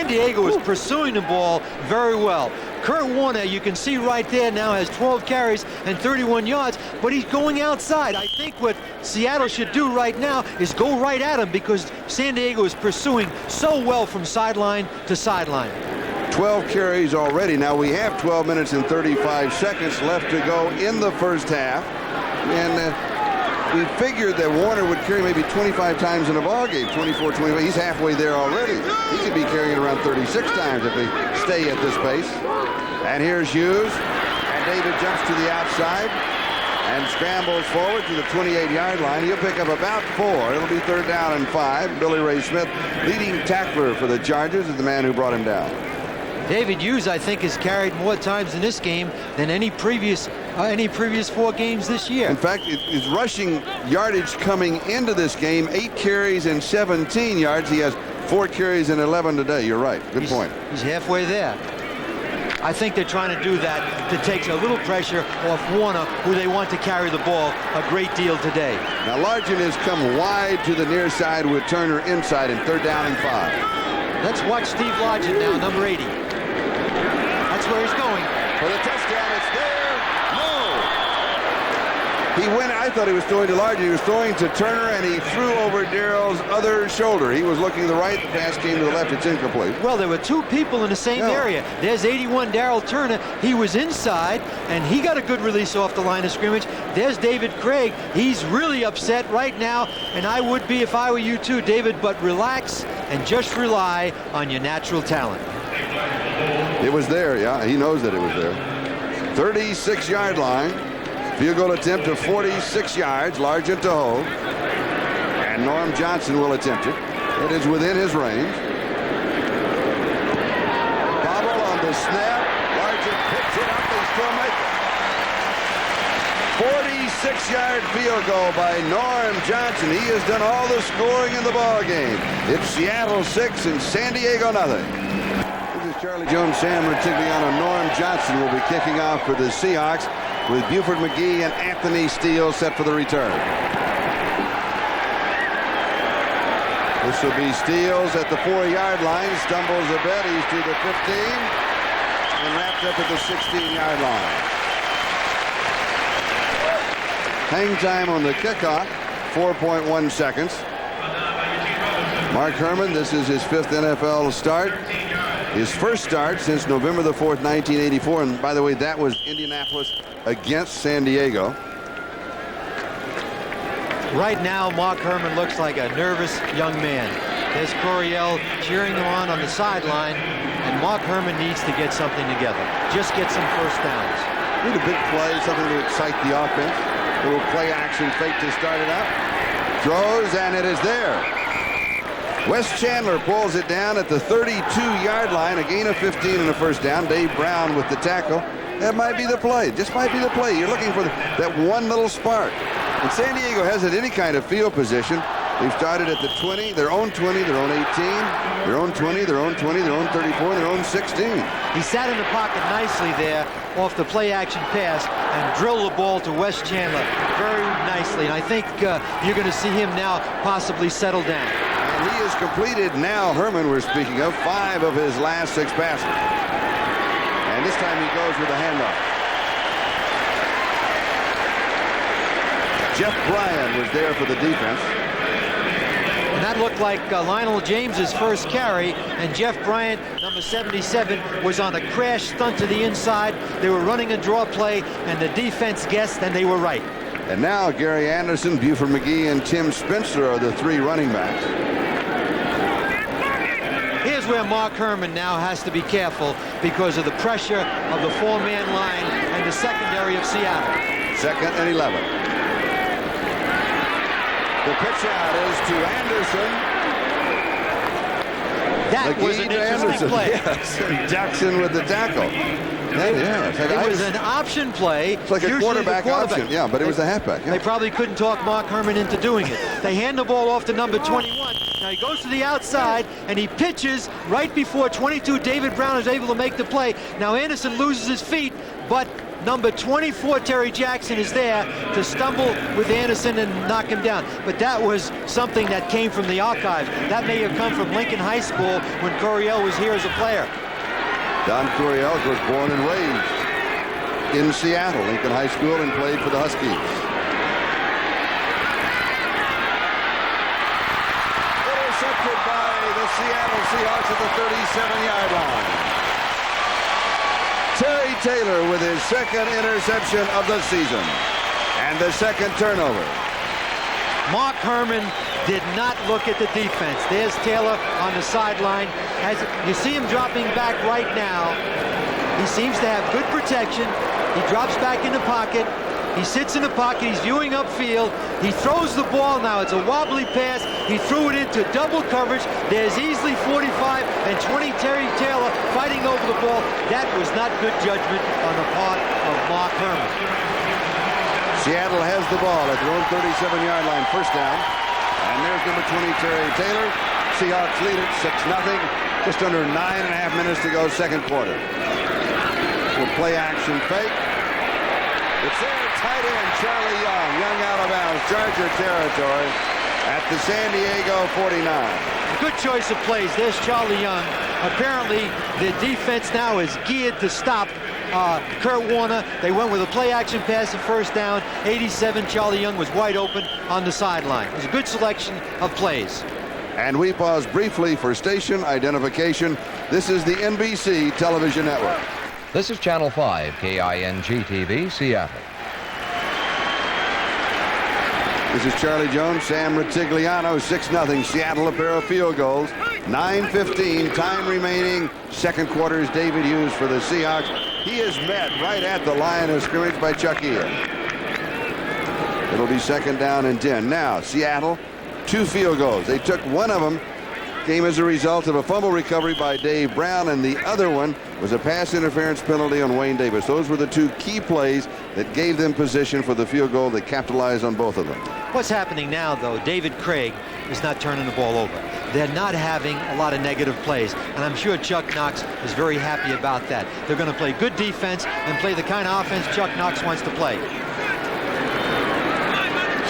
Diego was pursuing the ball very well. Kurt Warner, you can see right there now, has 12 carries and 31 yards, but he's going outside. I think what Seattle should do right now is go right at him, because San Diego is pursuing so well from sideline to sideline. 12 carries already. Now we have 12 minutes and 35 seconds left to go in the first half. And we figured that Warner would carry maybe 25 times in a ball game, 24, 25. He's halfway there already. He could be carrying around 36 times if they stay at this pace. And here's Hughes. And David jumps to the outside and scrambles forward to the 28-yard line. He'll pick up about 4. It'll be 3rd down and 5. Billy Ray Smith, leading tackler for the Chargers, is the man who brought him down. David Hughes, I think, has carried more times in this game than any previous 4 games this year. In fact, his rushing yardage coming into this game, 8 carries and 17 yards. He has 4 carries and 11 today. You're right. Good point. He's halfway there. I think they're trying to do that to take a little pressure off Warner, who they want to carry the ball a great deal today. Now, Largent has come wide to the near side with Turner inside, and 3rd down and 5. Let's watch Steve Largent now, number 80. That's where he's going. For the touchdown, it's there. No. He went, I thought he was throwing to Largent. He was throwing to Turner, and he threw over Darrell's other shoulder. He was looking to the right. The pass came to the left. It's incomplete. Well, there were 2 people in the same area. There's 81, Darryl Turner. He was inside, and he got a good release off the line of scrimmage. There's David Krieg. He's really upset right now, and I would be if I were you too, David, but relax and just rely on your natural talent. It was there, yeah. He knows that it was there. 36-yard line. Field goal attempt of 46 yards. Largent to hold. And Norm Johnson will attempt it. It is within his range. Bobble on the snap. Largent picks it up. They still make it. 46-yard field goal by Norm Johnson. He has done all the scoring in the ball game. It's Seattle 6 and San Diego nothing. Charlie Jones, Sam Rutigliano, Norm Johnson will be kicking off for the Seahawks, with Buford McGee and Anthony Steele set for the return. This will be Steele's at the 4-yard line. Stumbles a bit. He's to the 15 and wrapped up at the 16-yard line. Hang time on the kickoff, 4.1 seconds. Mark Herrmann, this is his 5th NFL start. His first start since November the 4th, 1984. And by the way, that was Indianapolis against San Diego. Right now, Mark Herrmann looks like a nervous young man. There's Coryell cheering him on the sideline, and Mark Herrmann needs to get something together. Just get some first downs. Need a big play, something to excite the offense. A little play action fake to start it up. Throws, and it is there. Wes Chandler pulls it down at the 32-yard line, a gain of 15 and a first down. Dave Brown with the tackle. That might be the play. Just might be the play. You're looking for that one little spark. And San Diego hasn't any kind of field position. They've started at the 20, their own 20, their own 18, their own own 20, their own 20, their own 34, their own 16. He sat in the pocket nicely there off the play-action pass and drilled the ball to Wes Chandler very nicely. And I think you're going to see him now possibly settle down. And he has completed now, Herrmann we're speaking of, 5 of his last 6 passes. And this time he goes with a handoff. Jeff Bryant was there for the defense. And that looked like Lionel James's first carry, and Jeff Bryant, number 77, was on a crash stunt to the inside. They were running a draw play, and the defense guessed, and they were right. And now Gary Anderson, Buford McGee, and Tim Spencer are the 3 running backs. Here's where Mark Herrmann now has to be careful because of the pressure of the 4-man line and the secondary of Seattle. 2nd and 11. The pitch out is to Anderson. That McGee was an interesting play. Yes. Jackson with the tackle. It was an option play. It's like a quarterback option, yeah, but it was a halfback. Yeah. They probably couldn't talk Mark Herrmann into doing it. They hand the ball off to number 21. Now he goes to the outside, and he pitches right before 22. David Brown is able to make the play. Now Anderson loses his feet, but number 24, Terry Jackson, is there to stumble with Anderson and knock him down. But that was something that came from the archives. That may have come from Lincoln High School when Coryell was here as a player. Don Coryell was born and raised in Seattle, Lincoln High School, and played for the Huskies. Intercepted by the Seattle Seahawks at the 37-yard line. Terry Taylor with his 2nd interception of the season and the 2nd turnover. Mark Herrmann did not look at the defense. There's Taylor on the sideline. As you see him dropping back right now, he seems to have good protection. He drops back in the pocket. He sits in the pocket. He's viewing upfield. He throws the ball now. It's a wobbly pass. He threw it into double coverage. There's easily 45 and 20 Terry Taylor fighting over the ball. That was not good judgment on the part of Mark Herrmann. Seattle has the ball at their own 37-yard line, first down. And there's number 20, Terry Taylor. Seahawks lead it 6-0. Just under 9.5 minutes to go, 2nd quarter. So play action fake. It's there, tight end, Charlie Young. Young out of bounds, Charger territory at the San Diego 49. Good choice of plays. There's Charlie Young. Apparently, the defense now is geared to stop Kurt Warner. They went with a play-action pass at first down. 87, Charlie Young was wide open on the sideline. It was a good selection of plays. And we pause briefly for station identification. This is the NBC television network. This is Channel 5, KING-TV, Seattle. This is Charlie Jones, Sam Rutigliano, 6-0, Seattle, a pair of field goals. 9:15, time remaining. 2nd quarter is David Hughes for the Seahawks. He is met right at the line of scrimmage by Chuck Ear. It'll be 2nd down and 10. Now, Seattle, 2 field goals. They took one of them, came as a result of a fumble recovery by Dave Brown, and the other one was a pass interference penalty on Wayne Davis. Those were the 2 key plays that gave them position for the field goal. They capitalized on both of them. What's happening now, though, David Krieg is not turning the ball over. They're not having a lot of negative plays, and I'm sure Chuck Knox is very happy about that. They're going to play good defense and play the kind of offense Chuck Knox wants to play.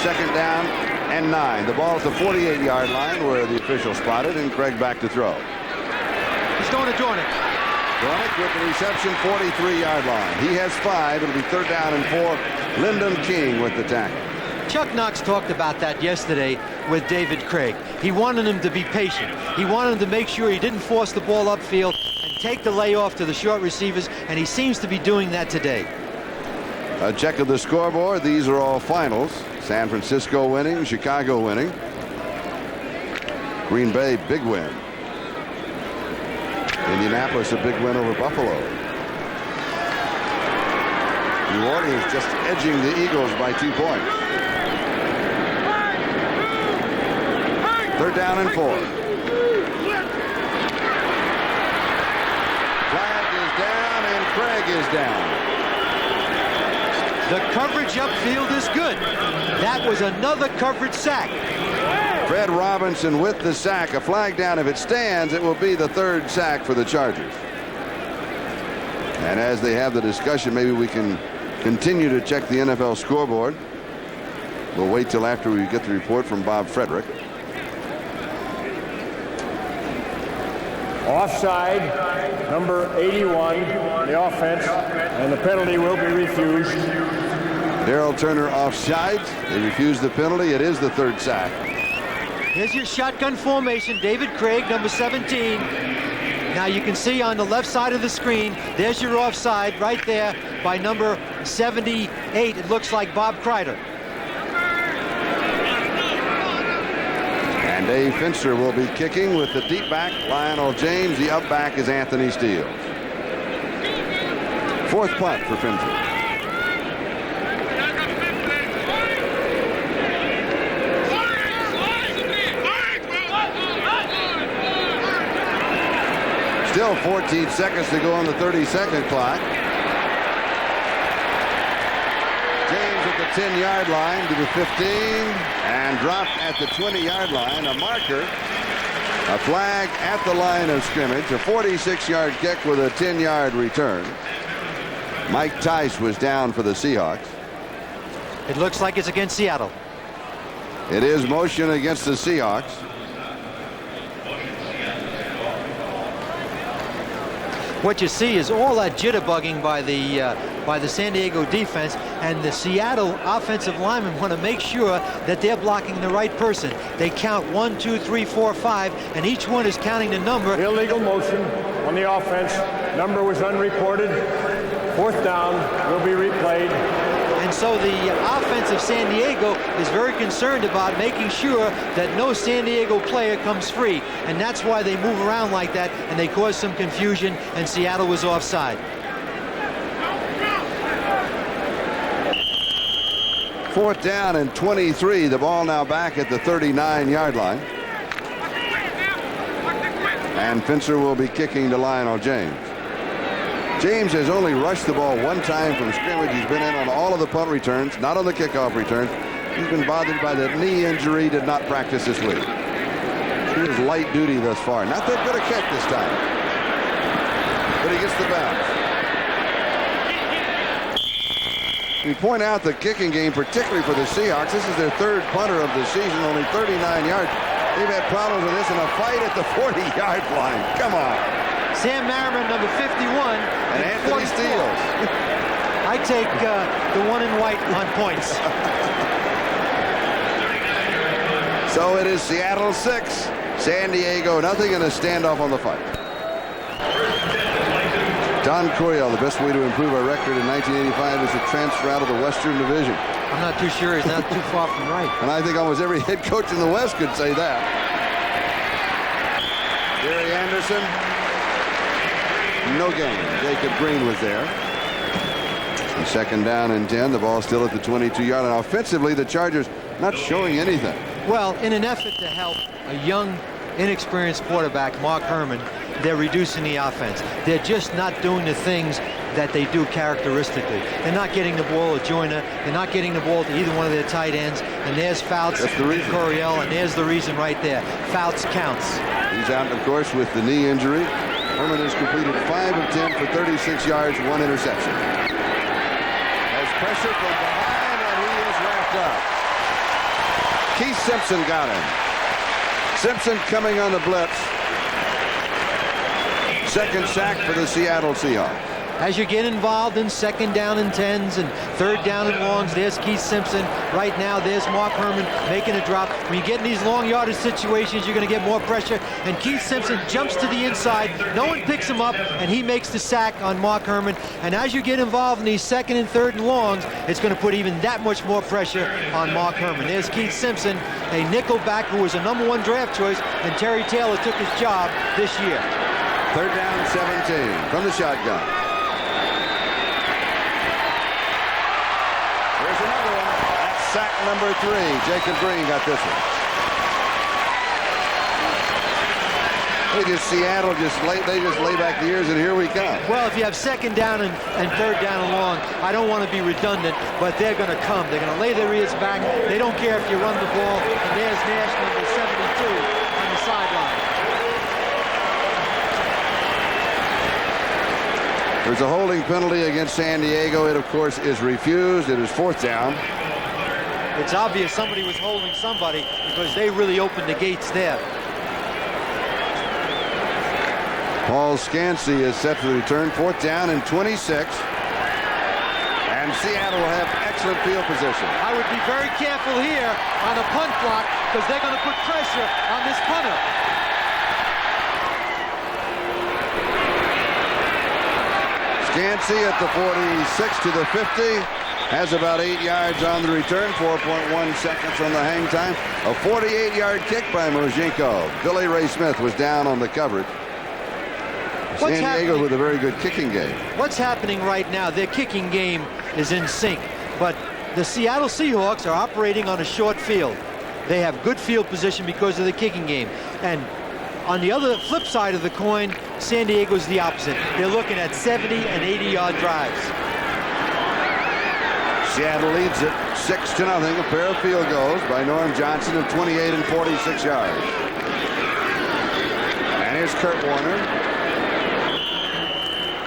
2nd down and 9. The ball at the 48-yard line where the official spotted, and Craig back to throw. He's going to Dornick. Dornick with the reception, 43-yard line. He has 5. It'll be 3rd down and 4. Lyndon King with the tackle. Chuck Knox talked about that yesterday with David Krieg. He wanted him to be patient. He wanted him to make sure he didn't force the ball upfield and take the layoff to the short receivers, and he seems to be doing that today. A check of the scoreboard. These are all finals. San Francisco winning, Chicago winning. Green Bay, big win. Indianapolis, a big win over Buffalo. New Orleans just edging the Eagles by 2 points. 3rd down and 4. Flag is down and Craig is down. The coverage upfield is good. That was another coverage sack. Fred Robinson with the sack. A flag down. If it stands, it will be the third sack for the Chargers. And as they have the discussion, maybe we can continue to check the NFL scoreboard. We'll wait till after we get the report from Bob Frederick. Offside, number 81, the offense, and the penalty will be refused. Darrell Turner offsides. They refuse the penalty. It is the third sack. Here's your shotgun formation. David Krieg, number 17. Now you can see on the left side of the screen, there's your offside right there by number 78. It looks like Bob Kreider. And Dave Finster will be kicking with the deep back, Lionel James. The up back is Anthony Steele. Fourth punt for Finster. Still 14 seconds to go on the 30-second clock. James at the 10-yard line to the 15 and dropped at the 20-yard line. A marker, a flag at the line of scrimmage. A 46-yard kick with a 10-yard return. Mike Tice was down for the Seahawks. It looks like it's against Seattle. It is motion against the Seahawks. What you see is all that jitterbugging by the San Diego defense, and the Seattle offensive linemen want to make sure that they're blocking the right person. They count 1, 2, 3, 4, 5, and each one is counting the number. Illegal motion on the offense. Number was unreported. Fourth down will be replayed. And so the offense of San Diego is very concerned about making sure that no San Diego player comes free. And that's why they move around like that, and they cause some confusion, and Seattle was offside. Fourth down and 23. The ball now back at the 39-yard line. And Finster will be kicking to Lionel James. James has only rushed the ball one time from scrimmage. He's been in on all of the punt returns, not on the kickoff returns. He's been bothered by the knee injury, did not practice this week. He is light duty thus far. Not that good a kick this time. But he gets the bounce. We point out the kicking game, particularly for the Seahawks. This is their third punter of the season, only 39 yards. They've had problems with this in a fight at the 40-yard line. Come on. Sam Merriman, number 51. And Anthony Steele. I take the one in white on points. So it is Seattle 6, San Diego nothing, in a standoff on the fight. Don Coryell, the best way to improve our record in 1985 is to transfer out of the Western Division. I'm not too sure. He's not too far from right. And I think almost every head coach in the West could say that. Gary Anderson. No gain. Jacob Green was there. And second down and 10. The ball still at the 22-yard line. Offensively, the Chargers not showing anything. Well, in an effort to help a young, inexperienced quarterback, Mark Herrmann, they're reducing the offense. They're just not doing the things that they do characteristically. They're not getting the ball to Joyner. They're not getting the ball to either one of their tight ends. And there's Fouts and Coryell, and there's the reason right there. Fouts counts. He's out, of course, with the knee injury. Herrmann has completed 5 of 10 for 36 yards, 1 interception. Has pressure from behind, and he is wrapped up. Keith Simpson got him. Simpson coming on the blitz. Second sack for the Seattle Seahawks. As you get involved in second down and 10s and third down and longs, there's Keith Simpson. Right now, there's Mark Herrmann making a drop. When you get in these long yardage situations, you're going to get more pressure. And Keith Simpson jumps to the inside. No one picks him up, and he makes the sack on Mark Herrmann. And as you get involved in these second and third and longs, it's going to put even that much more pressure on Mark Herrmann. There's Keith Simpson, a nickel back who was a #1 draft choice, and Terry Taylor took his job this year. Third down, 17 from the shotgun. Sack number 3. Jacob Green got this one. Seattle they just lay back the ears, and here we come. Well, if you have second down and third down and long, I don't want to be redundant, but they're going to come. They're going to lay their ears back. They don't care if you run the ball. And there's Nash, number 72, on the sideline. There's a holding penalty against San Diego. It, of course, is refused. It is fourth down. It's obvious somebody was holding somebody because they really opened the gates there. Paul Scansey is set for the return. Fourth down and 26. And Seattle will have excellent field position. I would be very careful here on the punt block because they're going to put pressure on this punter. Scansey at the 46 to the 50. Has about 8 yards on the return. 4.1 seconds on the hang time. A 48-yard kick by Mojinko. Billy Ray Smith was down on the coverage. San Diego with a very good kicking game. What's happening right now, their kicking game is in sync, but the Seattle Seahawks are operating on a short field. They have good field position because of the kicking game. And on the other flip side of the coin, San Diego's the opposite. They're looking at 70 and 80-yard drives. Seattle leads it 6-0. A pair of field goals by Norm Johnson of 28 and 46 yards. And here's Kurt Warner.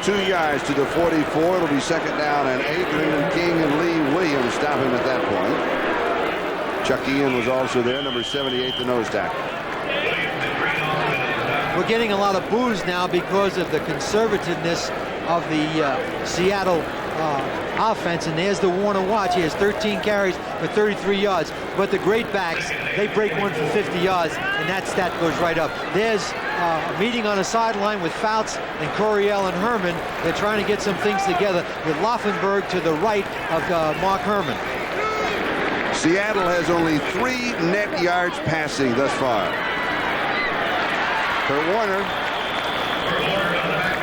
2 yards to the 44. It'll be second down and 8. Lyndon King and Lee Williams stop him at that point. Chuck Ian was also there, number 78, the nose tackle. We're getting a lot of boos now because of the conservativeness of the Seattle offense, and there's the Warner watch. He has 13 carries for 33 yards, but the great backs, they break one for 50 yards, and that stat goes right up. There's a meeting on the sideline with Fouts and Coryell and Herrmann. They're trying to get some things together with Laufenberg to the right of Mark Herrmann. Seattle has only 3 net yards passing thus far. Kurt Warner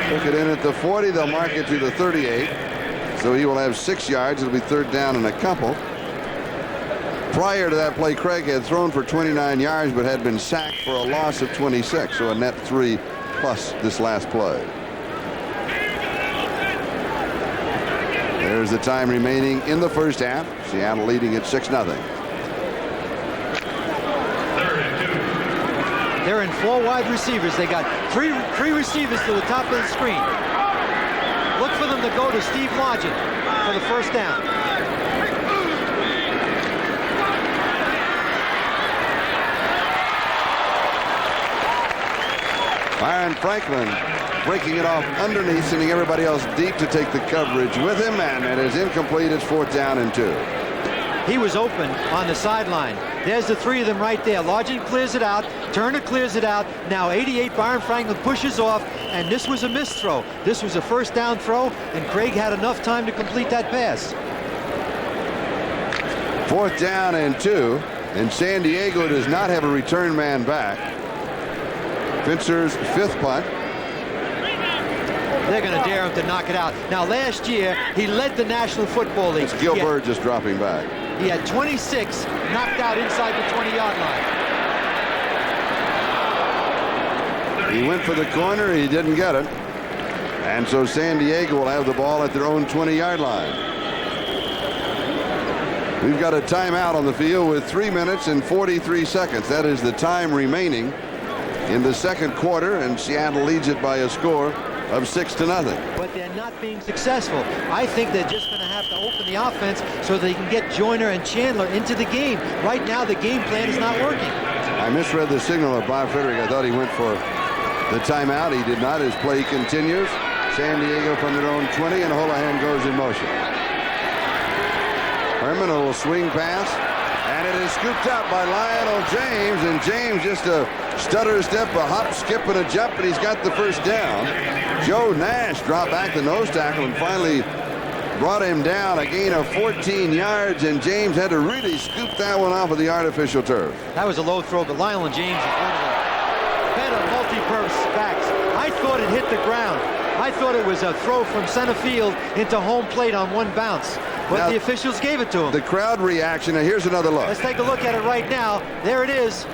took it in at the 40. They'll mark it to the 38. So he will have 6 yards. It'll be third down and a couple. Prior to that play, Craig had thrown for 29 yards but had been sacked for a loss of 26. So a net 3 plus this last play. There's the time remaining in the first half. Seattle leading at 6-0. They're in 4 wide receivers. They got three receivers to the top of the screen. Look for them to go to Steve Lodgett for the first down. Byron Franklin breaking it off underneath, sending everybody else deep to take the coverage with him, and it is incomplete. It's fourth down and 2. He was open on the sideline. There's the 3 of them right there. Lodgett clears it out. Turner clears it out. Now 88, Byron Franklin pushes off, and this was a missed throw. This was a first down throw, and Craig had enough time to complete that pass. Fourth down and 2, and San Diego does not have a return man back. Fincher's 5th punt. They're going to dare him to knock it out. Now, last year, he led the National Football League. It's Gilbert just dropping back. He had 26 knocked out inside the 20-yard line. He went for the corner. He didn't get it. And so San Diego will have the ball at their own 20-yard line. We've got a timeout on the field with 3 minutes and 43 seconds. That is the time remaining in the second quarter, and Seattle leads it by a score of 6-0. But they're not being successful. I think they're just going to have to open the offense so they can get Joyner and Chandler into the game. Right now, the game plan is not working. I misread the signal of Bob Frederick. I thought he went for the timeout. He did not. His play continues. San Diego from their own 20, and Holohan goes in motion. Herrmann will swing pass, and it is scooped up by Lionel James, and James just a stutter step, a hop, skip, and a jump, and he's got the first down. Joe Nash dropped back the nose tackle and finally brought him down, a gain of 14 yards, and James had to really scoop that one off of the artificial turf. That was a low throw, but Lionel James is one of the better multi-purpose backs. I thought it hit the ground. I thought it was a throw from center field into home plate on one bounce, but now, the officials gave it to him. The crowd reaction, and here's another look. Let's take a look at it right now. There it is.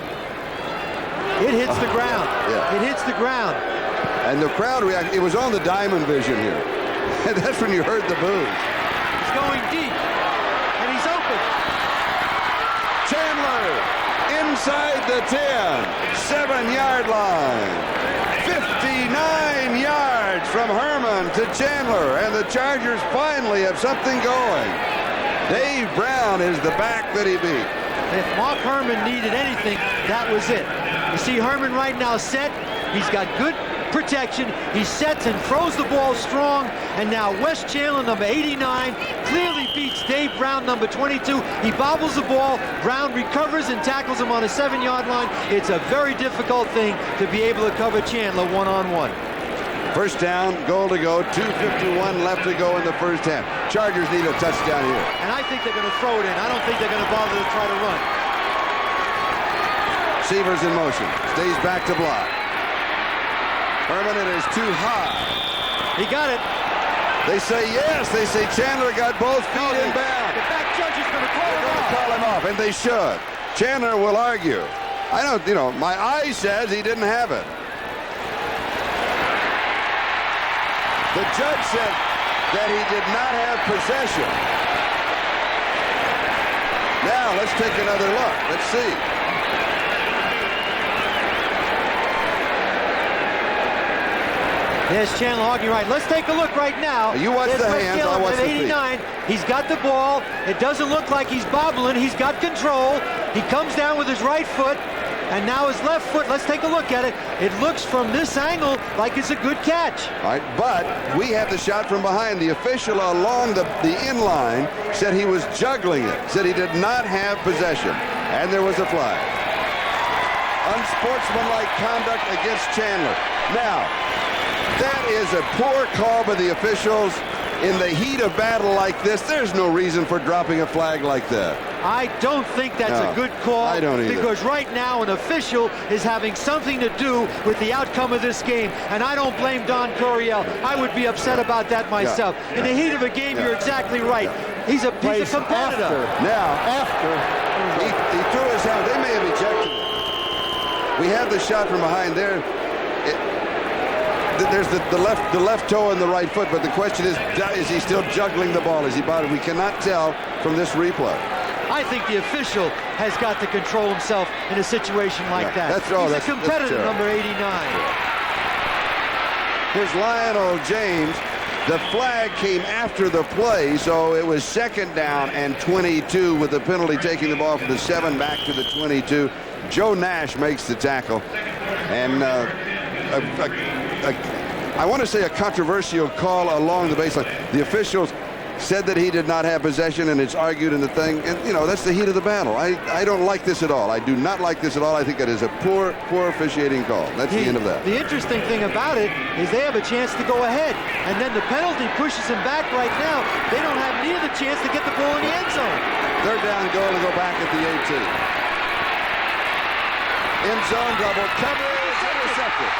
It hits the ground. Yeah. It hits the ground. And the crowd reacted. It was on the diamond vision here. And that's when you heard the boos. He's going deep. And he's open. Chandler inside the 10. 7-yard line. 59 yards from Herrmann to Chandler. And the Chargers finally have something going. Dave Brown is the back that he beat. If Mark Herrmann needed anything, that was it. You see Herrmann right now set. He's got good protection. He sets and throws the ball strong. And now Wes Chandler, number 89, clearly beats Dave Brown, number 22. He bobbles the ball. Brown recovers and tackles him on a 7-yard line. It's a very difficult thing to be able to cover Chandler one-on-one. First down, goal to go, 2:51 left to go in the first half. Chargers need a touchdown here. And I think they're going to throw it in. I don't think they're going to bother to try to run. Seavers in motion, stays back to block. Herrmann, it is too high. He got it. They say yes. They say Chandler got both feet in bounds. The back judge is going to call They're him going to off. call him off, and they should. Chandler will argue. I don't, my eye says he didn't have it. The judge said that he did not have possession. Now, let's take another look. Let's see. There's Chandler arguing right. Let's take a look right now. You watch There's the Wes hands, Chandler I'll watch at the feet. 89. He's got the ball. It doesn't look like he's bobbling. He's got control. He comes down with his right foot. And now his left foot, let's take a look at it. It looks from this angle like it's a good catch. All right, but we have the shot from behind. The official along the in line said he was juggling it, said he did not have possession, and there was a flag. Unsportsmanlike conduct against Chandler. Now, that is a poor call by the officials. In the heat of battle like this, there's no reason for dropping a flag like that. I don't think that's a good call. I don't either. Because right now an official is having something to do with the outcome of this game. And I don't blame Don Coryell. I would be upset about that myself. In the heat of a game, you're exactly right. He's a competitor. He threw his hand. They may have ejected him. We have the shot from behind there. There's the left toe and the right foot, but the question is he still juggling the ball? Is he bothered? We cannot tell from this replay. I think the official has got to control himself in a situation like that. He's a competitor, number 89. Here's Lionel James. The flag came after the play, so it was second down and 22 with the penalty taking the ball from the 7 back to the 22. Joe Nash makes the tackle. And I want to say a controversial call along the baseline. The officials said that he did not have possession, and it's argued in the thing. And, that's the heat of the battle. I don't like this at all. I do not like this at all. I think that is a poor officiating call. That's the end of that. The interesting thing about it is they have a chance to go ahead. And then the penalty pushes them back right now. They don't have near the chance to get the ball in the end zone. Third down goal to go back at the 18. End zone double coverage. Intercepted.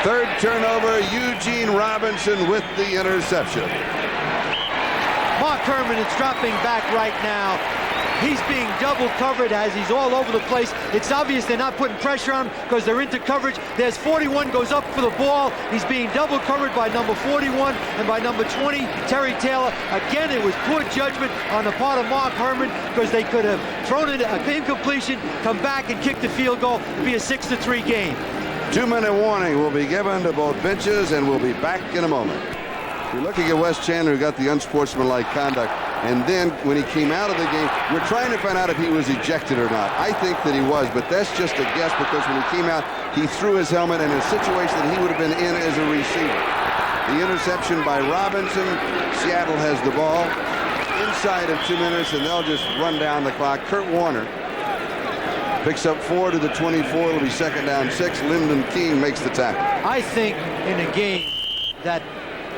Third turnover, Eugene Robinson with the interception. Mark Herrmann is dropping back right now. He's being double covered as he's all over the place. It's obvious they're not putting pressure on him because they're into coverage. There's 41 goes up for the ball. He's being double covered by number 41 and by number 20, Terry Taylor. Again, it was poor judgment on the part of Mark Herrmann because they could have thrown it an incompletion, come back and kick the field goal. It'd be a 6-3 game. 2-minute warning will be given to both benches, and we'll be back in a moment. You're looking at Wes Chandler, who got the unsportsmanlike conduct, and then when he came out of the game, we're trying to find out if he was ejected or not. I think that he was, but that's just a guess because when he came out, he threw his helmet in a situation that he would have been in as a receiver. The interception by Robinson. Seattle has the ball inside of 2 minutes, and they'll just run down the clock. Kurt Warner picks up 4 to the 24. It'll be second down 6. Lyndon King makes the tackle. I think in a game that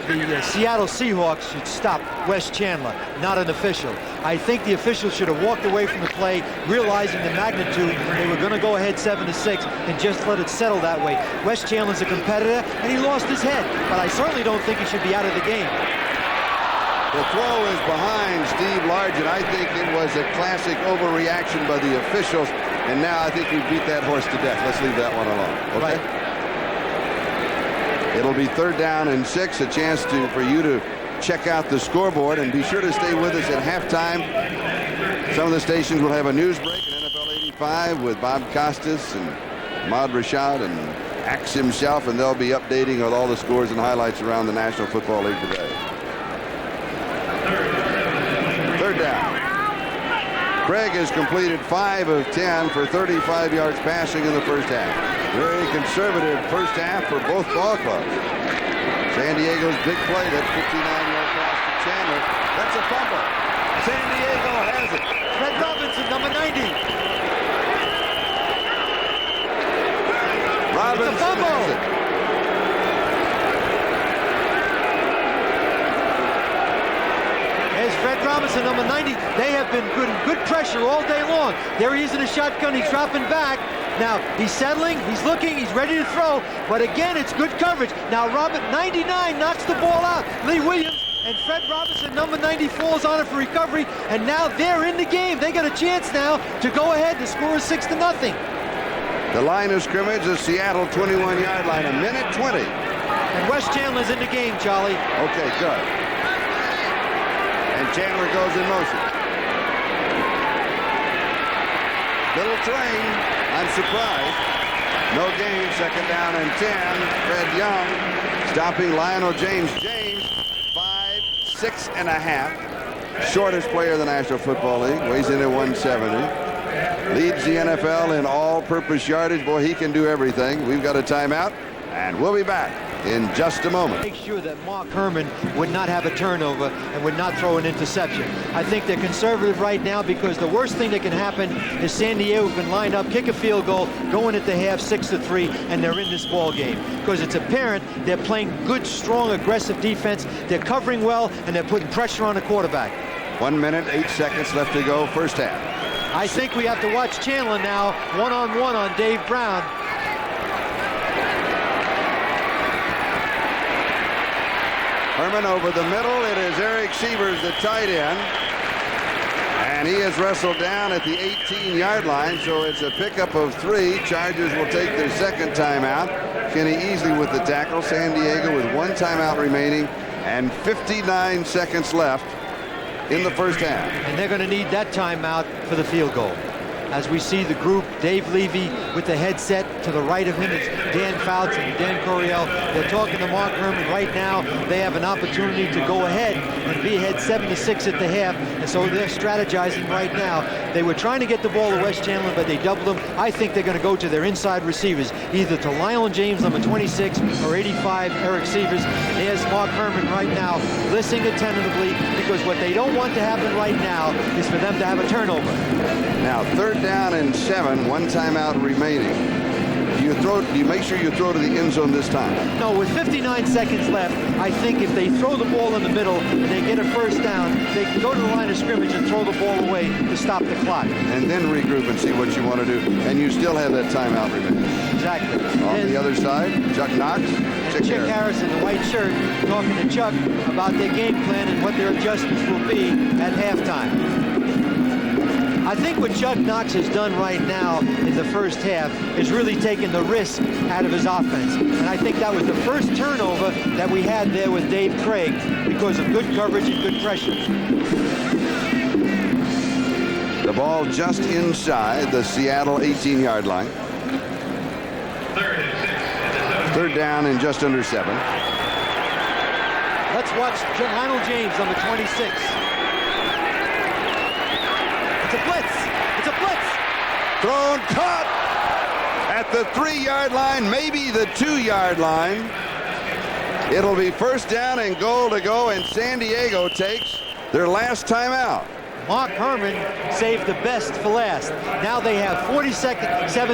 the Seattle Seahawks should stop Wes Chandler, not an official. I think the officials should have walked away from the play, realizing the magnitude. They were going to go ahead 7-6 and just let it settle that way. Wes Chandler's a competitor, and he lost his head, but I certainly don't think he should be out of the game. The throw is behind Steve Largent. I think it was a classic overreaction by the officials, and now I think we beat that horse to death. Let's leave that one alone. Okay? Right. It'll be 3rd down and 6, a chance for you to check out the scoreboard, and be sure to stay with us at halftime. Some of the stations will have a news break at NFL 85 with Bob Costas and Ahmad Rashad and Axe himself, and they'll be updating with all the scores and highlights around the National Football League today. 3rd down. Krieg has completed 5 of 10 for 35 yards passing in the first half. Very conservative first half for both ball clubs. San Diego's big play, that 59-yard pass to Chandler. That's a fumble. San Diego has it. Fred Robinson, number 90. Robinson it's a fumble. has it. There's Fred Robinson, number 90. They have been good pressure all day long. There he is in a shotgun. He's dropping back. Now, he's settling. He's looking. He's ready to throw. But again, it's good coverage. Now, 99 knocks the ball out. Lee Williams and Fred Robinson, number 90, falls on it for recovery. And now they're in the game. They got a chance now to go ahead. The score is 6-0. The line of scrimmage is Seattle 21-yard line, 1:20. And Wes Chandler's in the game, Charlie. Okay, good. And Chandler goes in motion. Little train. I'm surprised. No gain. 2nd down and 10. Fred Young stopping Lionel James. James, 5'6½". Shortest player in the National Football League. Weighs in at 170. Leads the NFL in all-purpose yardage. Boy, he can do everything. We've got a timeout, and we'll be back in just a moment. Make sure that Mark Herrmann would not have a turnover and would not throw an interception. I think they're conservative right now because the worst thing that can happen is San Diego can line up, kick a field goal, go in at the half 6-3, and they're in this ball game. Because it's apparent they're playing good, strong, aggressive defense. They're covering well, and they're putting pressure on the quarterback. 1 minute, 8 seconds left to go, first half. I think we have to watch Chandler now, one-on-one on Dave Brown. Herrmann over the middle. It is Eric Sievers, the tight end. And he is wrestled down at the 18-yard line, so it's a pickup of 3. Chargers will take their 2nd timeout. Kenny Easley with the tackle. San Diego with 1 timeout remaining and 59 seconds left in the first half. And they're going to need that timeout for the field goal. As we see the group, Dave Levy with the headset. To the right of him is Dan Fouts and Dan Coryell. They're talking to Mark Herrmann right now. They have an opportunity to go ahead and be ahead 7-6 at the half, and so they're strategizing right now. They were trying to get the ball to Wes Chandler, but they doubled him. I think they're going to go to their inside receivers, either to Lionel James, number 26, or 85, Eric Sievers. And there's Mark Herrmann right now, listening attentively, because what they don't want to happen right now is for them to have a turnover. Now, 3rd down and 7, 1 timeout remaining. Do you make sure you throw to the end zone this time? No, with 59 seconds left, I think if they throw the ball in the middle and they get a first down, they can go to the line of scrimmage and throw the ball away to stop the clock. And then regroup and see what you want to do. And you still have that timeout remaining. Exactly. On the other side, Chuck Knox. Chick Harris in the white shirt talking to Chuck about their game plan and what their adjustments will be at halftime. I think what Chuck Knox has done right now in the first half is really taken the risk out of his offense. And I think that was the first turnover that we had there with Dave Krieg because of good coverage and good pressure. The ball just inside the Seattle 18-yard line. 3rd down and just under 7. Let's watch Lionel James, number 26. It's a blitz. It's a blitz. Thrown, caught at the 3-yard line, maybe the 2-yard line. It'll be 1st down and goal to go, and San Diego takes their last timeout. Mark Herrmann saved the best for last. Now they have 7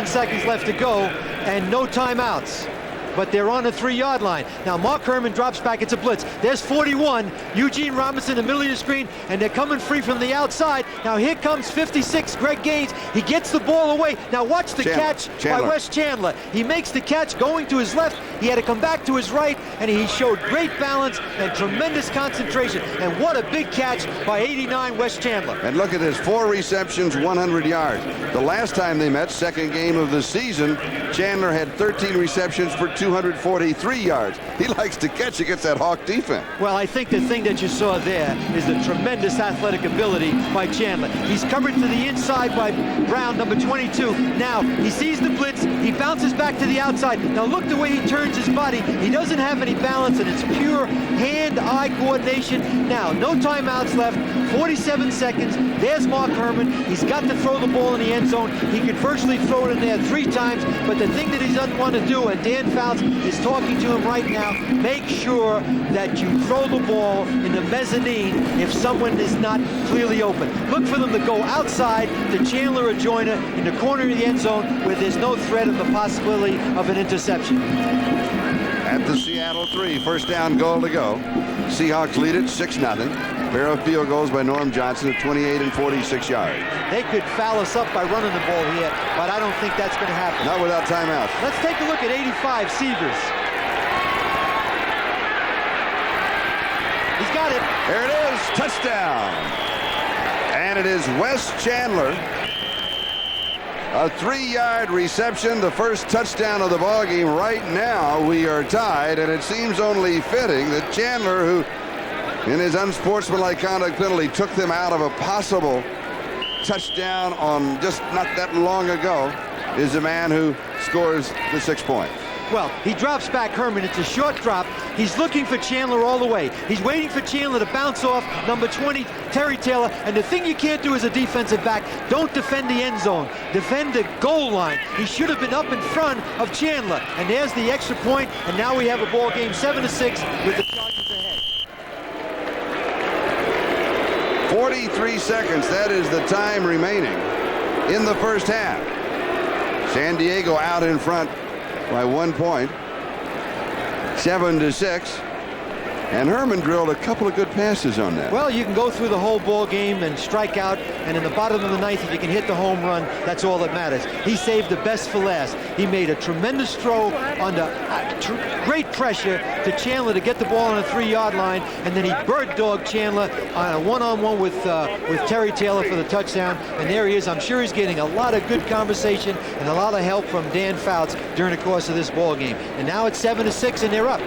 seconds left to go and no timeouts. but they're on the 3-yard line. Now Mark Herrmann drops back. It's a blitz. There's 41. Eugene Robinson in the middle of the screen, and they're coming free from the outside. Now here comes 56, Greg Gaines. He gets the ball away. Now watch the catch by Wes Chandler. He makes the catch going to his left. He had to come back to his right, and he showed great balance and tremendous concentration. And what a big catch by 89 Wes Chandler. And look at this, 4 receptions, 100 yards. The last time they met, second game of the season, Chandler had 13 receptions for 243 yards. He likes to catch against that Hawk defense. Well, I think the thing that you saw there is the tremendous athletic ability by Chandler. He's covered to the inside by Brown, number 22. Now, he sees the blitz. He bounces back to the outside. Now, look the way he turns his body. He doesn't have any balance, and it's pure hand-eye coordination. Now, no timeouts left. 47 seconds. There's Mark Herrmann. He's got to throw the ball in the end zone. He could virtually throw it in there 3 times, but the thing that he doesn't want to do, and Dan Fouts is talking to him right now, make sure that you throw the ball in the mezzanine if someone is not clearly open. Look for them to go outside to Chandler or Joyner in the corner of the end zone where there's no threat of the possibility of an interception. At the Seattle 3, first down goal to go. Seahawks lead it 6-0. Pair of field goals by Norm Johnson of 28 and 46 yards. They could foul us up by running the ball here, but I don't think that's going to happen. Not without timeouts. Let's take a look at 85, Severs. He's got it. There it is, touchdown. And it is Wes Chandler. A 3-yard reception, the first touchdown of the ballgame. Right now, we are tied, and it seems only fitting that Chandler, who in his unsportsmanlike conduct penalty took them out of a possible touchdown on just not that long ago, is the man who scores the 6 points. Well, he drops back Herrmann. It's a short drop. He's looking for Chandler all the way. He's waiting for Chandler to bounce off number 20, Terry Taylor. And the thing you can't do as a defensive back, don't defend the end zone. Defend the goal line. He should have been up in front of Chandler. And there's the extra point. And now we have a ball game 7-6 with the Chargers ahead. 43 seconds, that is the time remaining in the first half. San Diego out in front by 1 point, 7-6, and Herrmann drilled a couple of good passes on that. Well, you can go through the whole ball game and strike out, and in the bottom of the ninth, if you can hit the home run, that's all that matters. He saved the best for last. He made a tremendous throw under great pressure to Chandler to get the ball on the 3-yard line, and then he bird dogged Chandler on a one-on-one with Terry Taylor for the touchdown, and there he is. I'm sure he's getting a lot of good conversation and a lot of help from Dan Fouts during the course of this ball game. And now it's 7-6, and they're up.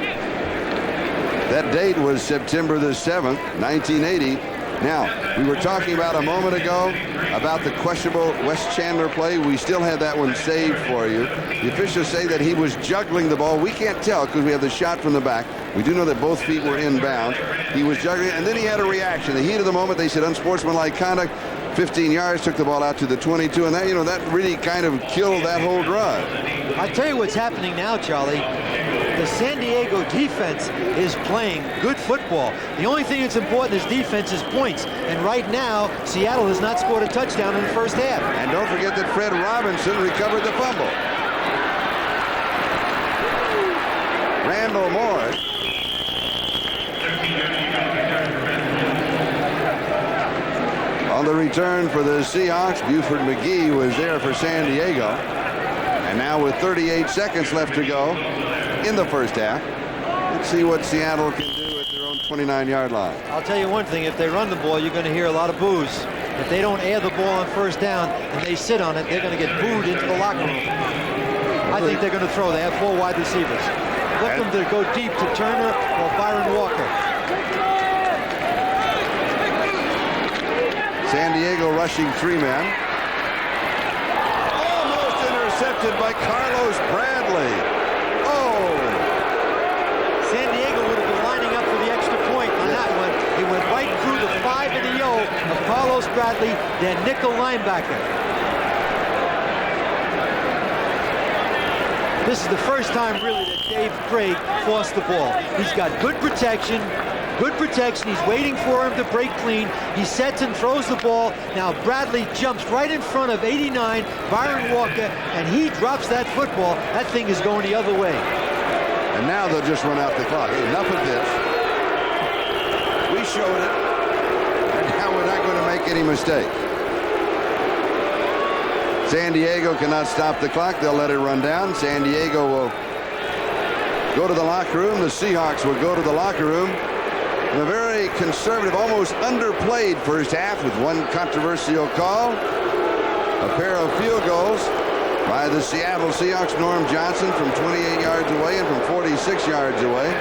That date was September the 7th, 1980. Now, we were talking about a moment ago about the questionable Wes Chandler play. We still had that one saved for you. The officials say that he was juggling the ball. We can't tell because we have the shot from the back. We do know that both feet were inbound. He was juggling, and then he had a reaction. The heat of the moment, they said unsportsmanlike conduct. 15 yards, took the ball out to the 22, and that, that really kind of killed that whole drive. I'll tell you what's happening now, Charlie. The San Diego defense is playing good football. The only thing that's important is defense is points. And right now, Seattle has not scored a touchdown in the first half. And don't forget that Fred Robinson recovered the fumble. Randall Morris. On the return for the Seahawks, Buford McGee was there for San Diego. And now with 38 seconds left to go in the first half, let's see what Seattle can do at their own 29-yard line. I'll tell you one thing, if they run the ball, you're going to hear a lot of boos. If they don't air the ball on first down and they sit on it, they're going to get booed into the locker room. I think they're going to throw. They have 4 wide receivers. Look them to go deep to Turner or Byron Walker. San Diego rushing 3 men. Almost intercepted by Carlos Bradley. Oh! San Diego would have been lining up for the extra point on that one. It went right through the 5 in the O of Carlos Bradley, their nickel linebacker. This is the first time really that Dave Krieg forced the ball. He's got good protection. He's waiting for him to break clean. He sets and throws the ball. Now Bradley jumps right in front of 89, Byron Walker, and he drops that football. That thing is going the other way. And now they'll just run out the clock. Hey, enough of this. We showed it. And now we're not going to make any mistake. San Diego cannot stop the clock. They'll let it run down. San Diego will go to the locker room. The Seahawks will go to the locker room. In a very conservative, almost underplayed first half with one controversial call. A pair of field goals by the Seattle Seahawks. Norm Johnson from 28 yards away and from 46 yards away.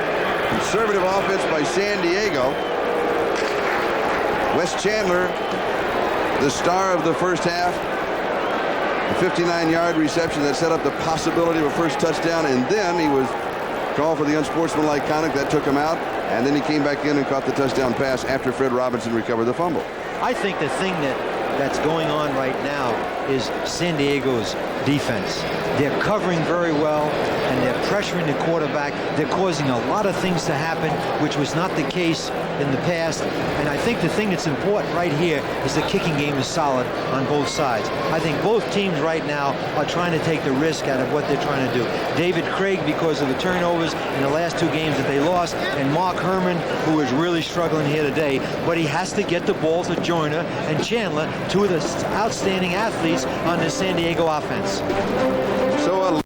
Conservative offense by San Diego. Wes Chandler, the star of the first half. A 59-yard reception that set up the possibility of a first touchdown, and then he was called for the unsportsmanlike conduct. That took him out, and then he came back in and caught the touchdown pass after Fred Robinson recovered the fumble. I think the thing that's going on right now is San Diego's defense. They're covering very well, and they're pressuring the quarterback. They're causing a lot of things to happen, which was not the case in the past. And I think the thing that's important right here is the kicking game is solid on both sides. I think both teams right now are trying to take the risk out of what they're trying to do. David Krieg, because of the turnovers in the last two games that they lost, and Mark Herrmann, who is really struggling here today. But he has to get the ball to Joyner and Chandler, two of the outstanding athletes on the San Diego offense. So